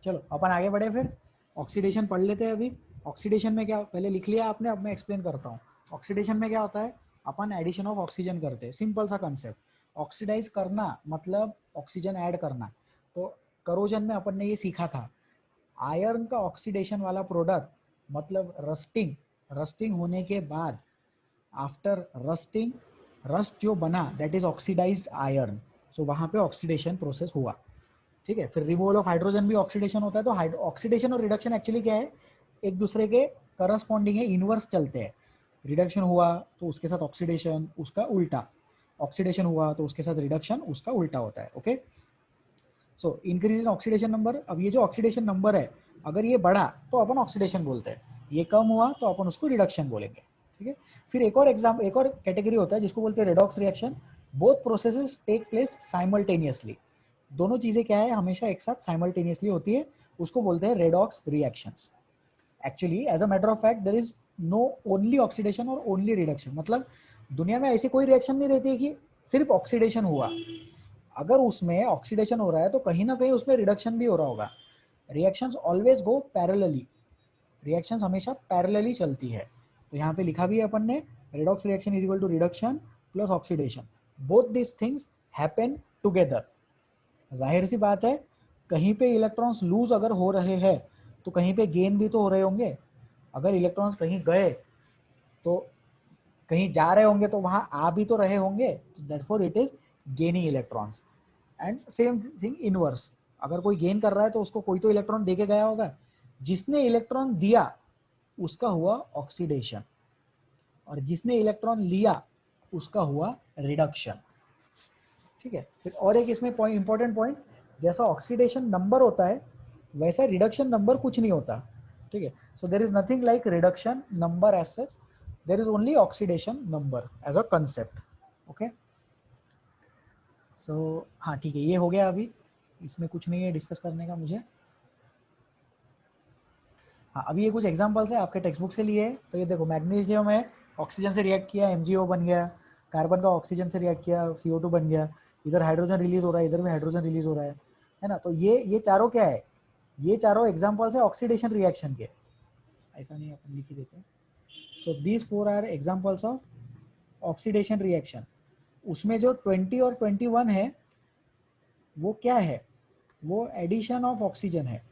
चलो अपन आगे बढ़े, फिर ऑक्सीडेशन पढ़ लेते हैं अभी। ऑक्सीडेशन में क्या, पहले लिख लिया आपने, अब मैं एक्सप्लेन करता हूँ। ऑक्सीडेशन में क्या होता है, अपन एडिशन ऑफ ऑक्सीजन करते हैं, सिंपल सा कंसेप्ट। ऑक्सीडाइज करना मतलब ऑक्सीजन ऐड करना। तो करोजन में अपन ने ये सीखा था, आयरन का ऑक्सीडेशन वाला प्रोडक्ट मतलब रस्टिंग, रस्टिंग होने के बाद आफ्टर रस्टिंग, रस्ट जो बना दैट इज ऑक्सीडाइज्ड आयरन। सो वहाँ पे ऑक्सीडेशन प्रोसेस हुआ। ठीक है, फिर रिमूवल ऑफ हाइड्रोजन भी ऑक्सीडेशन होता है। तो ऑक्सीडेशन और रिडक्शन एक्चुअली क्या है, एक दूसरे के करस्पॉन्डिंग है, इनवर्स चलते हैं। रिडक्शन हुआ तो उसके साथ ऑक्सीडेशन उसका उल्टा, ऑक्सीडेशन हुआ तो उसके साथ रिडक्शन उसका उल्टा होता है। Okay, so increase in oxidation number. अब ये जो ऑक्सीडेशन नंबर है अगर ये बढ़ा तो अपन ऑक्सीडेशन बोलते हैं, ये कम हुआ तो अपन उसको रिडक्शन बोलेंगे। ठीक है, फिर एक और कैटेगरी होता है जिसको बोलते हैं redox reaction. Both processes take place simultaneously, दोनों चीजें क्या है हमेशा एक साथ साइमल्टेनियसली होती है, उसको बोलते हैं redox reactions. Actually as a matter of fact there is no only oxidation और ओनली रिडक्शन। मतलब दुनिया में ऐसी कोई रिएक्शन नहीं रहती है कि सिर्फ ऑक्सीडेशन हुआ। अगर उसमें ऑक्सीडेशन हो रहा है तो कहीं ना कहीं उसमें रिडक्शन भी हो रहा होगा। Reactions always go parallelly, reactions हमेशा पैरेलली चलती है। तो यहाँ पे लिखा भी है अपन ने, redox reaction is equal to reduction plus oxidation, both this things happen together. जाहिर सी बात है, कहीं पे इलेक्ट्रॉन्स लूज अगर हो रहे हैं तो कहीं पे गेन भी तो हो रहे होंगे। अगर इलेक्ट्रॉन्स कहीं गए तो कहीं जा रहे होंगे तो वहां आ भी तो रहे होंगे, therefore it is gaining electrons. And same thing inverse, अगर कोई गेन कर रहा है तो उसको कोई तो इलेक्ट्रॉन दे के गया होगा, जिसने इलेक्ट्रॉन दिया उसका हुआ ऑक्सीडेशन, और जिसने इलेक्ट्रॉन लिया उसका हुआ रिडक्शन। ठीक है, फिर और एक इसमें पॉइंट, इंपॉर्टेंट पॉइंट, जैसा ऑक्सीडेशन नंबर होता है वैसा रिडक्शन नंबर कुछ नहीं होता। ठीक है, so there is nothing like reduction number as such, there is only oxidation number as a concept. Okay, so हाँ ठीक है, ये हो गया। अभी इसमें कुछ नहीं है डिस्कस करने का मुझे। हाँ, अभी ये कुछ एग्जांपल्स है आपके टेक्स्ट बुक से लिए। तो ये देखो, मैग्नीशियम है, ऑक्सीजन से रिएक्ट किया, MgO बन गया। कार्बन का ऑक्सीजन से रिएक्ट किया, CO2 बन गया। इधर हाइड्रोजन रिलीज हो रहा है, इधर भी हाइड्रोजन रिलीज हो रहा है ना। तो ये चारों क्या है, ये चारों एग्जाम्पल्स है ऑक्सीडेशन रिएक्शन के। ऐसा नहीं, अपन लिख ही देते हैं। So these 4 are examples of oxidation reaction. उसमें जो 20 और 21 है वो क्या है, वो एडिशन ऑफ ऑक्सीजन है।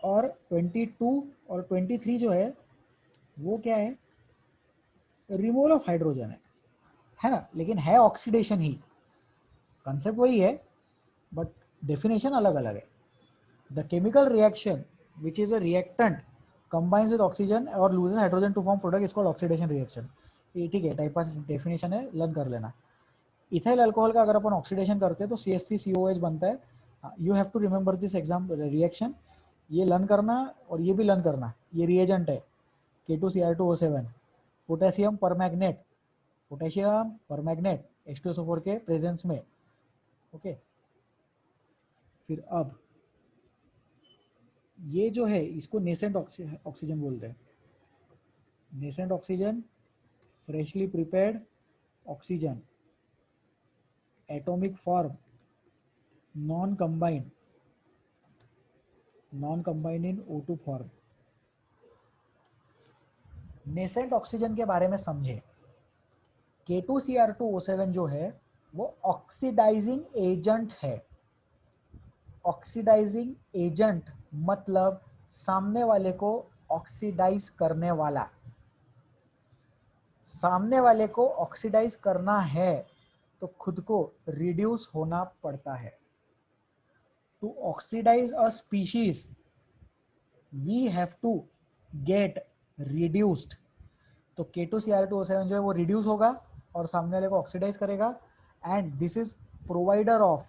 और 22 और 23 जो है वो क्या है, रिमूवल ऑफ हाइड्रोजन है ना। लेकिन है ऑक्सीडेशन ही, कंसेप्ट वही है बट डेफिनेशन अलग अलग है। The chemical reaction which is a reactant combines with oxygen और loses hydrogen to form product is called oxidation reaction। ये ठीक है, टाइप पास डेफिनेशन है, लर्न कर लेना। इथाइल अल्कोहल का अगर अपन ऑक्सीडेशन करते हैं तो CH3COH बनता है। You have to remember this exam reaction, ये लर्न करना और ये भी लर्न करना। ये रिएजेंट है K2Cr2O7, पोटेशियम परमैग्नेट, पोटेशियम परमैग्नेट H2SO4 के प्रेजेंस में। ओके, फिर अब ये जो है इसको नेसेंट ऑक्सीजन बोलते हैं। Nascent oxygen, freshly prepared oxygen, atomic form, non combined इन O2 फॉर्म। नेसेंट ऑक्सीजन के बारे में समझे। K2Cr2O7 जो है वो ऑक्सीडाइजिंग एजेंट है। ऑक्सीडाइजिंग एजेंट मतलब सामने वाले को ऑक्सीडाइज करने वाला। सामने वाले को ऑक्सीडाइज करना है तो खुद को रिड्यूस होना पड़ता है। To oxidise a species we have to get reduced. तो K2Cr2O7 जो है वो रिड्यूस होगा और सामने वाले को ऑक्सीडाइज करेगा, and this is provider of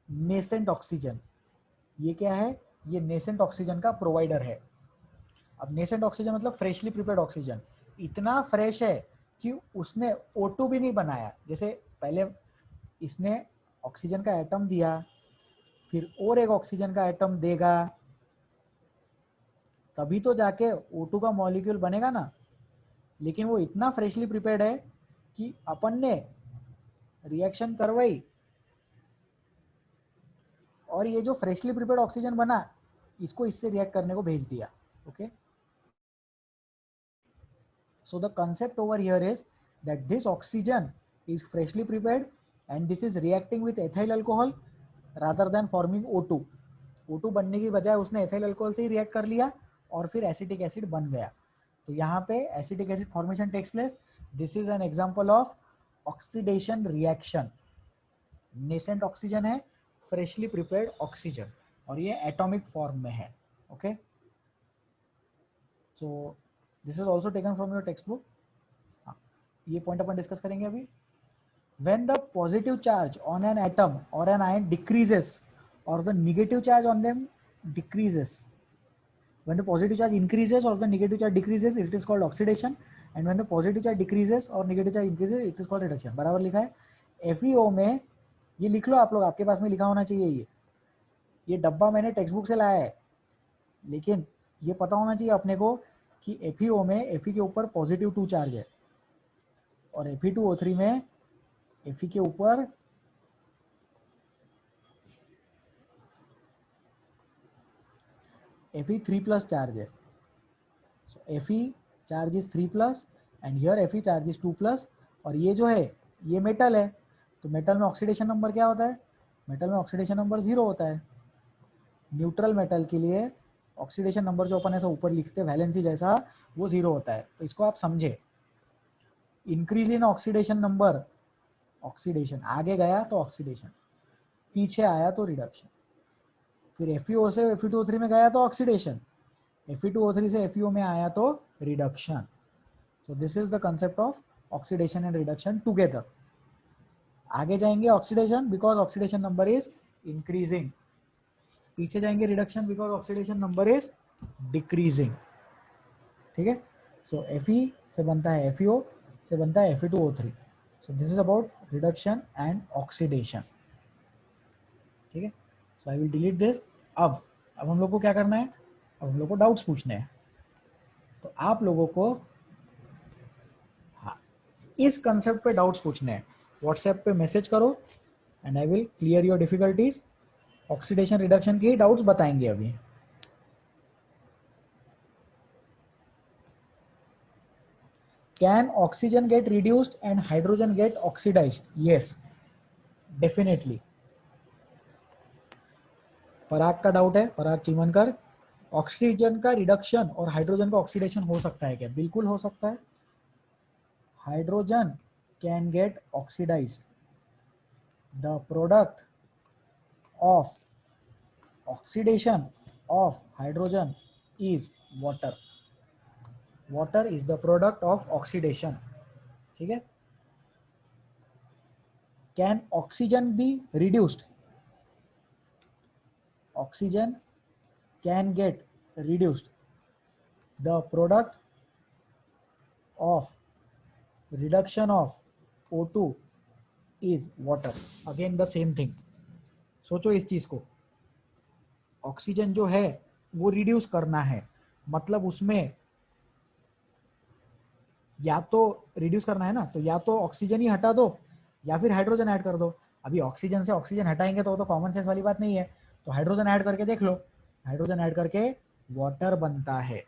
nascent oxygen. ये क्या है, ये नेसेंट ऑक्सीजन का प्रोवाइडर है। अब नेसेंट ऑक्सीजन मतलब फ्रेशली प्रिपेयर्ड ऑक्सीजन। इतना फ्रेश है कि उसने O2 भी नहीं बनाया। जैसे पहले इसने ऑक्सीजन का एटम दिया, फिर और एक ऑक्सीजन का एटम देगा, तभी तो जाके O2 का मॉलिक्यूल बनेगा ना। लेकिन वो इतना फ्रेशली प्रिपेयर्ड है कि अपन ने रिएक्शन करवाई और ये जो फ्रेशली प्रिपेयर्ड ऑक्सीजन बना इसको इससे रिएक्ट करने को भेज दिया। Okay, so the concept over here is that this oxygen is freshly prepared and this is reacting with ethyl alcohol rather than forming O2। O2 बनने की बजाय उसने एथिल अल्कोहल से ही रिएक्ट कर लिया और फिर एसिटिक एसिड बन गया। तो यहाँ पे acetic acid formation takes place. This is an example of oxidation reaction. Nascent oxygen है, फ्रेशली प्रिपेयर्ड ऑक्सीजन, और ये एटॉमिक फॉर्म में है। Okay, so this is also taken from your text book. ये पॉइंट अपन डिस्कस करेंगे अभी। When the positive charge on an atom or an ion decreases or the negative charge on them decreases, when the positive charge increases or the negative charge decreases, it is called oxidation, and when the positive charge decreases or negative charge increases, it is called reduction। बराबर लिखा है। FeO में ये लिख लो आप लोग, आपके पास में लिखा होना चाहिए। ये डब्बा मैंने टेक्स्ट बुक से लाया है, लेकिन ये पता होना चाहिए अपने को कि FeO में Fe के ऊपर पॉजिटिव 2 चार्ज है और Fe2O3 में Fe के ऊपर Fe3+ चार्ज है। सो Fe charge is 3+ and here Fe charge is 2+, और ये जो है ये मेटल है। तो मेटल में ऑक्सीडेशन नंबर क्या होता है, मेटल में ऑक्सीडेशन नंबर 0 होता है। न्यूट्रल मेटल के लिए ऑक्सीडेशन नंबर जो अपन ऐसा ऊपर लिखते हैं वैलेंसी जैसा, वो 0 होता है। तो इसको आप समझे, increase in oxidation number, oxidation आगे गया तो ऑक्सीडेशन, पीछे आया तो रिडक्शन। फिर FeO से Fe2O3 में गया तो ऑक्सीडेशन, Fe2O3 से FeO में आया तो reduction. So this is the concept of oxidation and reduction together. आगे जाएंगे oxidation because oxidation number is increasing, पीछे जाएंगे reduction because oxidation number is decreasing. ठीक है, सो Fe से बनता है FeO, से बनता है Fe2O3। So this is about reduction and oxidation. ठीक है, so I will delete this. अब हम लोग को क्या करना है, अब हम लोग को डाउट्स पूछने हैं। तो आप लोगों को हाँ इस कंसेप्ट पे डाउट्स पूछने हैं, व्हाट्सएप पे मैसेज करो and I will clear your difficulties. Oxidation reduction की डाउट्स बताएंगे अभी। Can oxygen get reduced and hydrogen get oxidized? Yes, definitely. पराग का डाउट है, पराग चीमनकर, ऑक्सीजन का रिडक्शन और हाइड्रोजन का ऑक्सीडेशन हो सकता है क्या? बिल्कुल हो सकता है। Hydrogen can get oxidised, the product of oxidation of hydrogen is water, water is the product of oxidation. ठीक है, can oxygen be reduced? Oxygen can get reduced, the product of reduction of O2 is water, again the same thing। सोचो इस चीज को, oxygen जो है वो reduce करना है, मतलब उसमें या तो रिड्यूस करना है ना, तो या तो ऑक्सीजन ही हटा दो या फिर हाइड्रोजन ऐड कर दो। अभी ऑक्सीजन से ऑक्सीजन हटाएंगे तो वो तो कॉमन सेंस वाली बात नहीं है, तो हाइड्रोजन ऐड करके देख लो, हाइड्रोजन ऐड करके वाटर बनता है।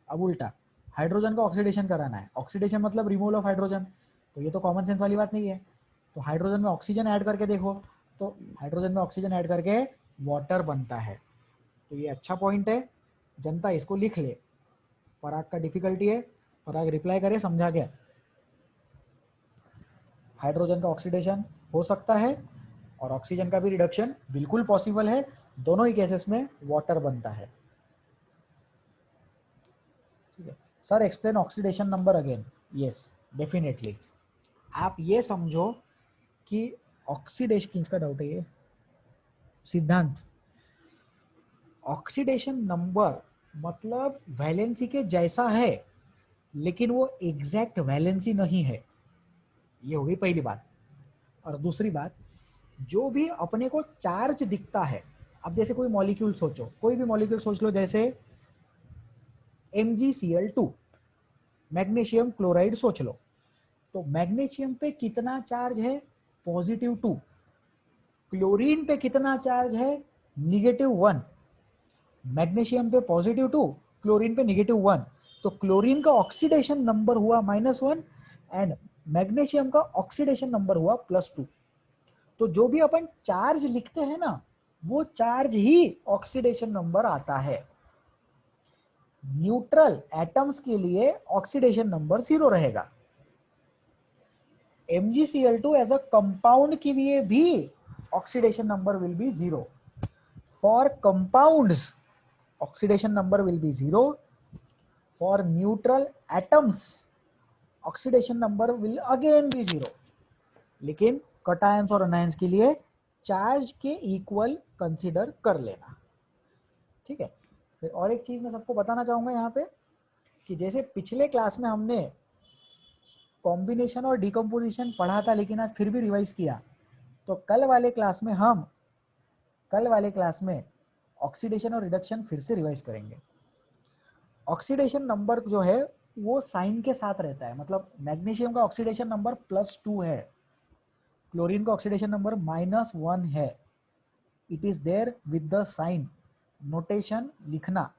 अब उल्टा हाइड्रोजन का ऑक्सीडेशन कराना है, ऑक्सीडेशन मतलब रिमूवल ऑफ हाइड्रोजन, तो ये तो कॉमन सेंस वाली बात नहीं है, तो हाइड्रोजन में ऑक्सीजन ऐड करके देखो, तो हाइड्रोजन में ऑक्सीजन ऐड करके वाटर बनता है। तो ये अच्छा पॉइंट है, जनता इसको लिख ले। पराग का डिफिकल्टी है, पराग रिप्लाई करे, समझा गया? हाइड्रोजन का ऑक्सीडेशन हो सकता है और ऑक्सीजन का भी रिडक्शन बिल्कुल पॉसिबल है, दोनों ही केसेस में वाटर बनता है। ठीक है sir, explain oxidation number again. Yes definitely. आप ये समझो कि ऑक्सीडेशन, किसका डाउट है ये? सिद्धांत। ऑक्सीडेशन नंबर मतलब वैलेंसी के जैसा है, लेकिन वो एग्जैक्ट वैलेंसी नहीं है, ये होगी पहली बात। और दूसरी बात, जो भी अपने को चार्ज दिखता है, अब जैसे कोई मॉलिक्यूल सोचो, कोई भी मॉलिक्यूल सोच लो, जैसे MgCl2, मैग्नीशियम क्लोराइड सोच लो, तो मैग्नीशियम पे कितना चार्ज है? +2। क्लोरीन पे कितना चार्ज है? -1। मैग्नीशियम पे +2, क्लोरीन पे -1, तो क्लोरीन का ऑक्सीडेशन नंबर हुआ -1 एंड मैग्नीशियम का ऑक्सीडेशन नंबर हुआ +2। तो जो भी अपन चार्ज लिखते हैं ना, वो चार्ज ही ऑक्सीडेशन नंबर आता है। न्यूट्रल एटम्स के लिए ऑक्सीडेशन नंबर 0 रहेगा। MgCl2 एज अ कंपाउंड के लिए भी oxidation number will be 0। For compounds oxidation number will be 0। For neutral atoms oxidation number will again be 0। लेकिन कटायंस और अनायंस के लिए चार्ज के इक्वल कंसीडर कर लेना। ठीक है, फिर और एक चीज मैं सबको बताना चाहूंगा यहाँ पे, कि जैसे पिछले क्लास में हमने कॉम्बिनेशन और डिकम्पोजिशन पढ़ा था, लेकिन आज फिर भी रिवाइज किया, तो कल वाले क्लास में ऑक्सीडेशन और रिडक्शन फिर से रिवाइज करेंगे। ऑक्सीडेशन नंबर जो है वो साइन के साथ रहता है, मतलब मैग्नीशियम का ऑक्सीडेशन नंबर +2 है, क्लोरीन का ऑक्सीडेशन नंबर -1 है। It is there with the sign, notation लिखना।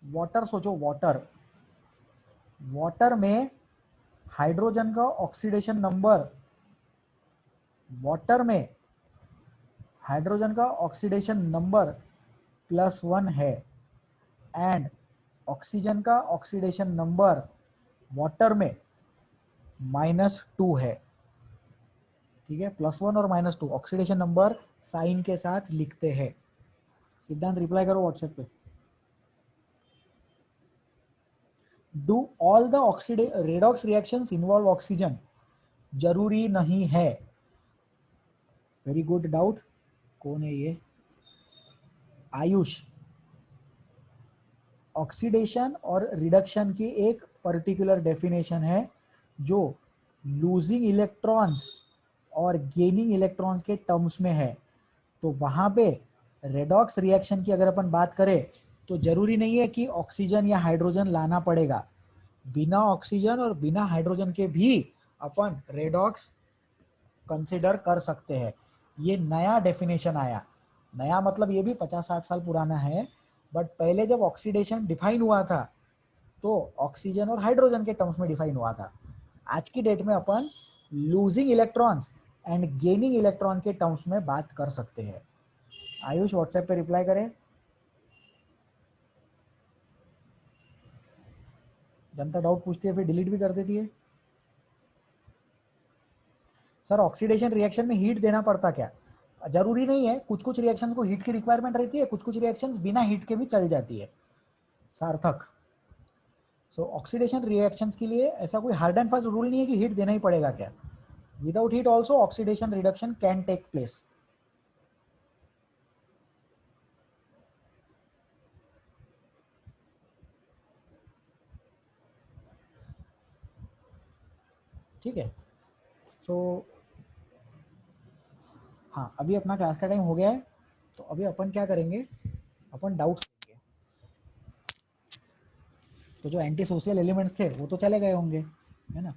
वाटर सोचो, वाटर में हाइड्रोजन का ऑक्सीडेशन नंबर, वाटर में हाइड्रोजन का ऑक्सीडेशन नंबर +1 है एंड ऑक्सीजन का ऑक्सीडेशन नंबर वाटर में -2 है। ठीक है, +1 और -2 ऑक्सीडेशन नंबर साइन के साथ लिखते हैं। सिद्धांत रिप्लाई करो व्हाट्सएप पे। Do all the redox reactions involve oxygen? जरूरी नहीं है। Very good doubt. कौन है ये? आयुष। ऑक्सीडेशन और रिडक्शन की एक पर्टिकुलर डेफिनेशन है जो लूजिंग इलेक्ट्रॉन्स और गेनिंग इलेक्ट्रॉन्स के टर्म्स में है। तो वहां पे रेडॉक्स रिएक्शन की अगर अपन बात करें तो जरूरी नहीं है कि ऑक्सीजन या हाइड्रोजन लाना पड़ेगा। बिना ऑक्सीजन और बिना हाइड्रोजन के भी अपन रेडॉक्स कंसिडर कर सकते हैं। ये नया डेफिनेशन आया। नया मतलब ये भी 50-60 साल पुराना है, बट पहले जब ऑक्सीडेशन डिफाइन हुआ था तो ऑक्सीजन और हाइड्रोजन के टर्म्स में डिफाइन हुआ था। आज की डेट में अपन losing electrons and gaining electron के टर्म्स में बात कर सकते हैं। आयुष व्हाट्सएप पे रिप्लाई करें। जनता डाउट पूछती है फिर डिलीट भी कर देती है। सर ऑक्सीडेशन रिएक्शन में हीट देना पड़ता क्या? जरूरी नहीं है, कुछ कुछ रिएक्शन को हीट की रिक्वायरमेंट रहती है, कुछ कुछ रिएक्शंस बिना हीट के भी चल जाती है। सार्थक। सो ऑक्सीडेशन रिएक्शंस के लिए ऐसा कोई हार्ड एंड फास्ट रूल नहीं है कि हीट देना ही पड़ेगा क्या। Without heat also oxidation reduction can take place. ठीक है। सो हाँ, अभी अपना क्लास का टाइम हो गया है, तो अभी अपन क्या करेंगे, अपन डाउट्स लेंगे। तो जो एंटी सोशल एलिमेंट्स थे वो तो चले गए होंगे, है ना।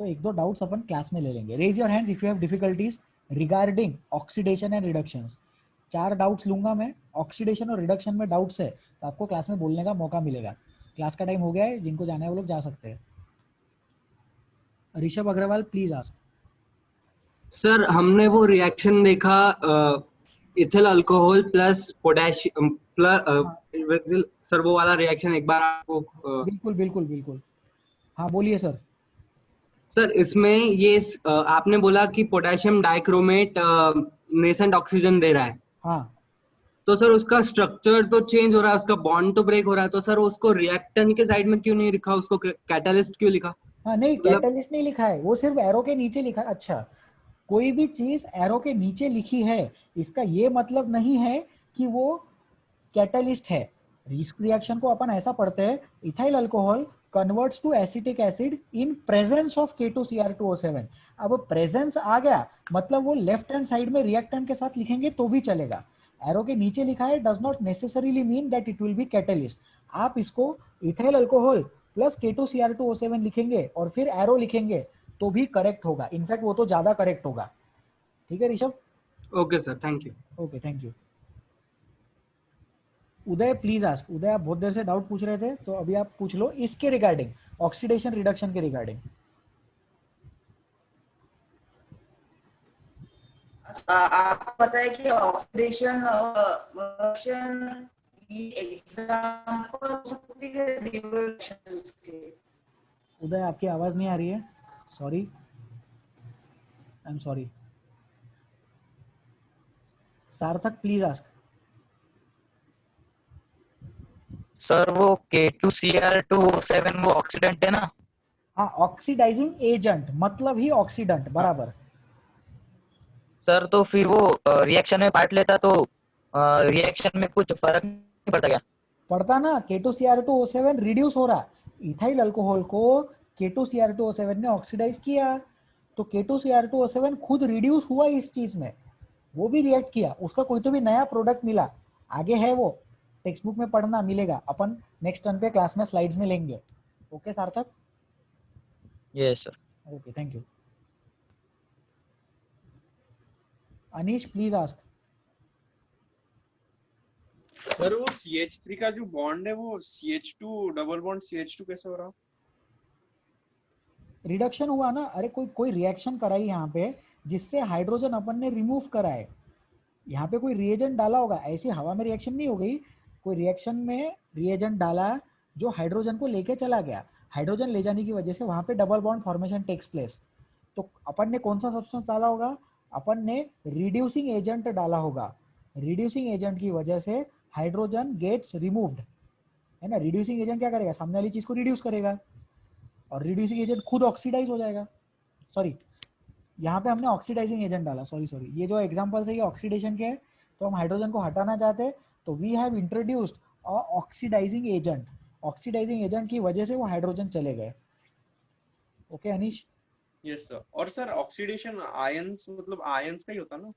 तो एक दो डाउट्स अपन क्लास में ले लेंगे। Raise your hands if you have difficulties regarding oxidation and reductions. 4 doubts लूंगा मैं। ऑक्सीडेशन और रिडक्शन में डाउट्स है तो आपको क्लास में बोलने का मौका मिलेगा। क्लास का टाइम हो गया है, जिनको जाना है वो लोग जा सकते हैं। Rishabh Agarwal please ask. Sir हमने वो रिएक्शन देखा ethyl alcohol plus potassium plus sir वो वाला रिएक्शन एक बार आपको बिल्कुल बिल्कुल बिल्कुल। हाँ बोलिए सर। सर इसमें ये आपने बोला कि पोटेशियम डाइक्रोमेट नेसेंट ऑक्सीजन दे रहा है। हाँ तो सर उसका स्ट्रक्चर तो चेंज हो रहा है, उसका बॉन्ड तो ब्रेक हो रहा है, तो सर उसको रिएक्टेंट के साइड में क्यों नहीं लिखा, उसको कैटलिस्ट क्यों लिखा? हाँ, नहीं मतलब कैटलिस्ट नहीं लिखा है, वो सिर्फ एरो के नीचे लिखा है। अच्छा, कोई भी चीज एरो के नीचे लिखी है इसका ये मतलब नहीं है कि वो कैटलिस्ट है। रिस्क रिएक्शन को अपन ऐसा पढ़ते हैं, ethyl alcohol converts to acetic acid in presence of K2Cr2O7। अब प्रेजेंस आ गया मतलब वो लेफ्ट हैंड साइड में रिएक्टेंट के साथ लिखेंगे तो भी चलेगा। एरो के नीचे लिखा है does not necessarily mean that it will be catalyst. आप इसको इथाइल अल्कोहल प्लस K2Cr2O7 लिखेंगे और फिर एरो लिखेंगे तो भी करेक्ट होगा। इनफैक्ट वो तो ज्यादा करेक्ट होगा। ठीक है Rishabh. Okay sir, thank you. Okay thank you. Uday please ask. Uday आप बहुत देर से डाउट पूछ रहे थे तो अभी आप पूछ लो इसके रिगार्डिंग, ऑक्सीडेशन रिडक्शन के रिगार्डिंग। आपको पता है कि ऑक्सीडेशन रिडक्शन एग्जांपल हो सकती है रिएक्शंस के। उदय आपकी आवाज नहीं आ रही है, सॉरी, आई एम सॉरी। सार्थक प्लीज आस्क। सर वो K2Cr2O7 वो ऑक्सीडेंट है ना? हाँ, ऑक्सीडाइजिंग एजेंट मतलब ही ऑक्सीडेंट, बराबर। सर तो फिर वो रिएक्शन में पार्ट लेता तो रिएक्शन में कुछ फर्क नहीं पड़ता क्या? पड़ता ना, K2Cr2O7 रिड्यूस हो रहा। इथाइल अल्कोहल को K2Cr2O7 ने ऑक्सीडाइज किया तो K2Cr2O7 खुद रिड्यूस हुआ इस चीज में, वो भी रिएक्ट किया, उसका कोई तो भी नया प्रोडक्ट मिला। आगे है वो, टेक्स्ट बुक में पढ़ना मिलेगा, अपन नेक्स्ट टर्न पे क्लास में स्लाइड्स में लेंगे। ओके सार्थक। Yes sir. Okay thank you. Anish please ask. Sir वो CH3 का जो बॉन्ड है वो CH2 डबल बॉन्ड CH2 कैसे हो रहा? रिडक्शन हुआ ना। अरे कोई रिएक्शन कराई यहाँ पे जिससे हाइड्रोजन अपन ने रिमूव कराए। यहाँ पे कोई रिएजेंट डाला होगा, ऐसी हवा में रिएक्शन नहीं हो गई। कोई रिएक्शन में रिएजेंट डाला जो हाइड्रोजन को लेके चला गया। हाइड्रोजन ले जाने की वजह से वहां पे double bond formation takes place. तो अपन ने कौन सा सब्सटेंस डाला होगा? अपन ने रिड्यूसिंग एजेंट डाला होगा। रिड्यूसिंग एजेंट की वजह से हाइड्रोजन गेट्स रिमूव्ड। है ना। रिड्यूसिंग एजेंट क्या करेगा, सामने वाली चीज को रिड्यूस करेगा, और रिड्यूसिंग एजेंट खुद ऑक्सीडाइज हो जाएगा। सॉरी, यहाँ पे हमने ऑक्सीडाइजिंग एजेंट डाला, सॉरी, ये जो एग्जांपल है ये ऑक्सीडेशन के है, तो हम हाइड्रोजन को हटाना चाहते हैं, तो we have introduced oxidizing agent. Oxidizing agent की वजह से वो हाइड्रोजन चले गए। ओके अनीश। Yes sir. और सर ऑक्सीडेशन आयंस मतलब आयंस का ही होता ना?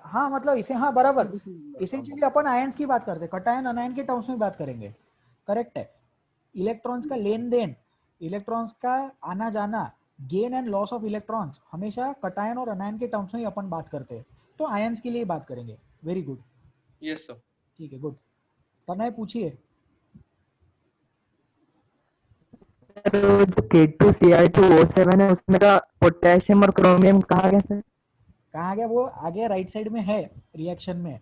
हाँ मतलब इसे, हाँ बराबर, इसेंशियली अपन आयंस की बात करते हैं, कटायन अनायन के टर्म्स में बात करेंगे। करेक्ट है। इलेक्ट्रॉन्स का लेन देन, इलेक्ट्रॉन्स का आना जाना, gain and loss of electrons हमेशा कटायन और अनायन के टर्म्स में ही अपन बात करते हैं, तो आयंस के लिए बात करेंगे। Very good. Yes sir. ठीक है, गुड। तनय पूछिए। जो K2Cr2O7 है उसमें का पोटेशियम और क्रोमियम कहाँ गया सर? कहाँ गया, वो आगे राइट साइड में है रिएक्शन में।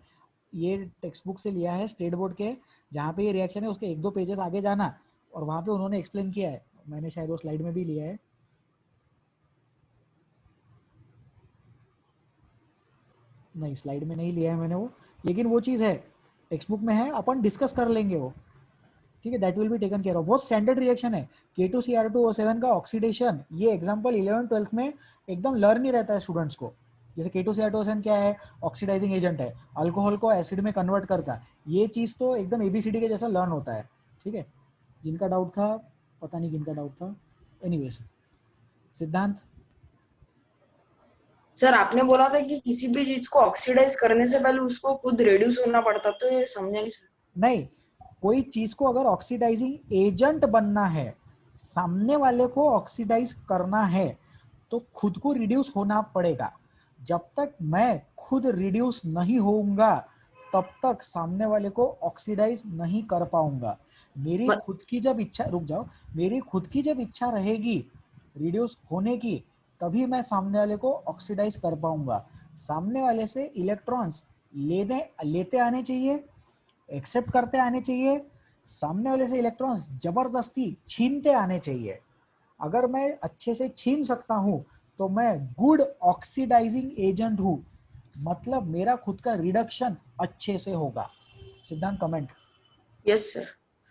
ये टेक्स्ट बुक से लिया है स्टेट बोर्ड के, जहाँ पे ये रिएक्शन है उसके 1-2 पेजेस आगे जाना, और वहाँ पे उन्होंने एक्सप्लेन किया है। मैंने शायद वो स्लाइड में भी लिया है। नहीं, स्लाइड में नहीं लिया है मैंने वो, लेकिन वो चीज़ है टेक्स्ट बुक में है, अपन डिस्कस कर लेंगे वो। ठीक है, that will be taken care of. बहुत स्टैंडर्ड रिएक्शन है K2Cr2O7 का ऑक्सीडेशन। ये एग्जांपल 11th-12th में एकदम लर्न ही रहता है स्टूडेंट्स को। जैसे K2Cr2O7 क्या है, ऑक्सीडाइजिंग एजेंट है, अल्कोहल को एसिड में कन्वर्ट करता है। ये चीज़ तो एकदम ABCD के जैसा लर्न होता है। ठीक है, जिनका डाउट था, पता नहीं किनका डाउट था। एनीवेज, सिद्धांत। सर आपने बोला था कि किसी भी चीज को ऑक्सीडाइज करने से पहले उसको खुद रिड्यूस होना पड़ता, तो ये समझा नहीं सर। नहीं, कोई चीज को अगर ऑक्सीडाइजिंग एजेंट बनना है, सामने वाले को ऑक्सीडाइज करना है, तो खुद को रिड्यूस होना पड़ेगा। जब तक मैं खुद रिड्यूस नहीं होऊंगा तब तक सामने वाले को ऑक्सीडाइज नहीं कर पाऊंगा। मेरी मत- खुद की जब इच्छा, रुक जाओ, मेरी खुद की जब इच्छा रहेगी रिड्यूस होने की, तभी मैं सामने वाले को ऑक्सीडाइज कर पाऊंगा। सामने वाले से इलेक्ट्रॉन्स लेते आने चाहिए, एक्सेप्ट करते आने चाहिए, सामने वाले से इलेक्ट्रॉन्स जबरदस्ती छीनते आने चाहिए। अगर मैं अच्छे से छीन सकता हूं तो मैं गुड ऑक्सीडाइजिंग एजेंट हूं, मतलब मेरा खुद का रिडक्शन अच्छे से होगा। सिद्धांत कमेंट। Yes sir.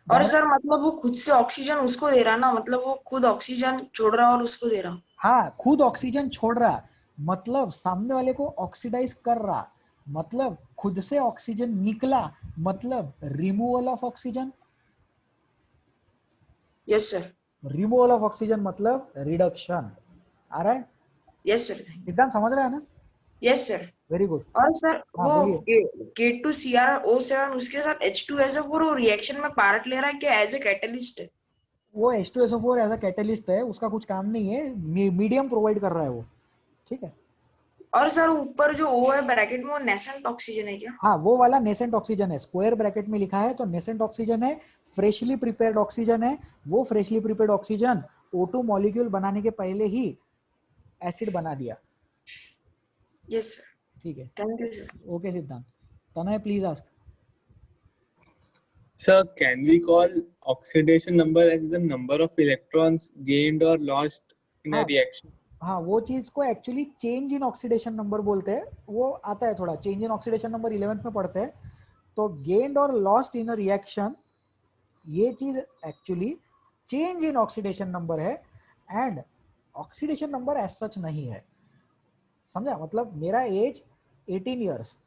और सर मतलब वो खुद से ऑक्सीजन उसको दे रहा ना, मतलब वो खुद ऑक्सीजन छोड़ रहा और उसको दे रहा। हाँ, खुद ऑक्सीजन छोड़ रहा, मतलब सामने वाले को ऑक्सीडाइज कर रहा, मतलब खुद से ऑक्सीजन निकला, मतलब removal of oxygen. Yes sir. Removal of oxygen मतलब रिडक्शन। आ रहा है? Yes sir. सिद्धांत समझ रहा है ना? Yes sir. Very good. और सर हाँ वो बोलिए। K2Cr O7 उसके साथ H2SO4 वो रिएक्शन में पार्ट ले रहा है क्या, एज ए कैटलिस्ट है? वो H2SO4 एज अ कैटेलिस्ट है, उसका कुछ काम नहीं है, मीडियम प्रोवाइड कर रहा है वो। ठीक है। और सर ऊपर जो O है ब्रैकेट में, वो नेसेंट ऑक्सीजन है क्या? हाँ, वो वाला नेसेंट ऑक्सीजन है, स्क्वायर ब्रैकेट में लिखा है तो नेसेंट ऑक्सीजन है, फ्रेशली प्रिपेयर्ड ऑक्सीजन है। वो freshly prepared oxygen O2 molecule बनाने के पहले ही एसिड बना दिया। Yes sir. ठीक है, थैंक यू सर। ओके सिद्धांत। तनय please ask. Sir, can we call oxidation number as the number of electrons gained or lost in a हाँ reaction? हाँ, वो चीज को actually change in oxidation number बोलते हैं। वो आता है थोड़ा, change in oxidation number 11th में पढ़ते हैं। तो गेन्ड और लॉस्ट इन अ रिएक्शन, ये चीज actually change in oxidation number है, and oxidation number as such नहीं है। समझा? मतलब मेरा एज 18 ईयर्स,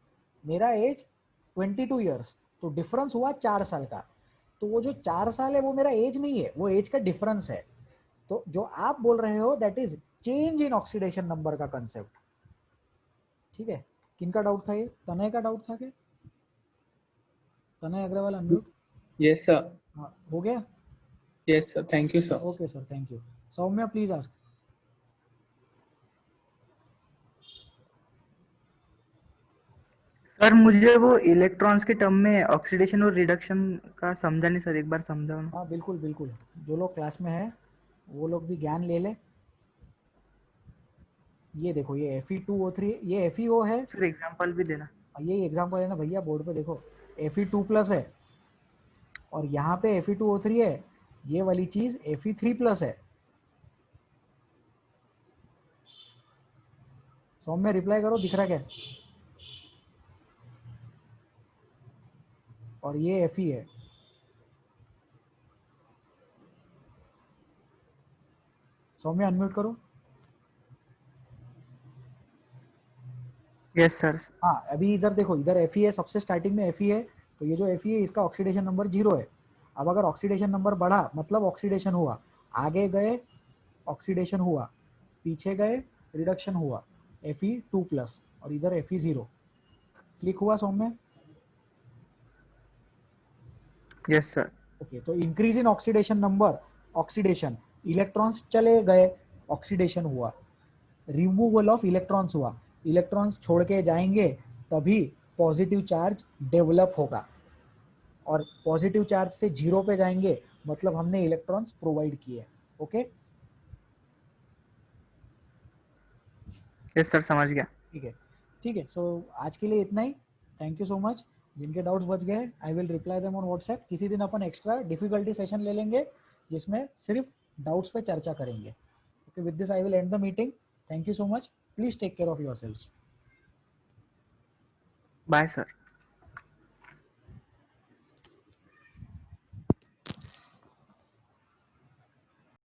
मेरा एज 22 ईयर्स, तो डिफरेंस हुआ 4 साल का। तो वो जो 4 साल है वो मेरा एज नहीं है, वो एज का डिफरेंस है। तो जो आप बोल रहे हो that is change in oxidation number का कंसेप्ट। ठीक है, किनका डाउट था ये? तनय का डाउट था क्या? तनय अग्रवाल अनम्यूट। Yes, sir. हाँ, हो गया? Yes, sir. Thank you, sir. Okay sir, thank you. Saumya please ask. Sir मुझे वो इलेक्ट्रॉन्स के टर्म में ऑक्सीडेशन और रिडक्शन का समझा नहीं सर, एक बार समझाओ ना। हाँ बिल्कुल बिल्कुल, जो लोग क्लास में है वो लोग भी ज्ञान ले ले। ये देखो, ये Fe2O3, ये FeO है। सर एग्जांपल भी देना। ये एग्जांपल है ना भैया, बोर्ड पे देखो, Fe2+ है, और यहाँ पे Fe2O3 है। ये वाली चीज Fe3+ है। सौम्य रिप्लाई करो, दिख रहा क्या? और ये Fe है। सौम्य अनम्यूट करो। Yes sir. हाँ अभी इधर देखो, इधर Fe है, सबसे स्टार्टिंग में Fe है, तो ये जो Fe है इसका ऑक्सीडेशन नंबर 0 है। अब अगर ऑक्सीडेशन नंबर बढ़ा मतलब ऑक्सीडेशन हुआ, आगे गए ऑक्सीडेशन हुआ, पीछे गए रिडक्शन हुआ, Fe2+ और इधर Fe0। क्लिक हुआ सौम्य? Yes sir. ओके, तो increase in oxidation number, oxidation, electrons चले गए, ऑक्सीडेशन हुआ, रिमूवल ऑफ इलेक्ट्रॉन्स हुआ, इलेक्ट्रॉन्स छोड़ के जाएंगे तभी पॉजिटिव चार्ज डेवलप होगा, और पॉजिटिव चार्ज से 0 पे जाएंगे मतलब हमने इलेक्ट्रॉन्स प्रोवाइड किए। ओके यस सर, समझ गया। ठीक है, ठीक है। सो आज के लिए इतना ही। Thank you so much. जिनके डाउट्स बच गए I will reply them on WhatsApp. किसी दिन अपन एक्स्ट्रा डिफिकल्टी सेशन ले लेंगे जिसमें सिर्फ डाउट्स पे चर्चा करेंगे। Okay, with this I will end the meeting. Thank you so much. Please take care of yourselves. Bye sir.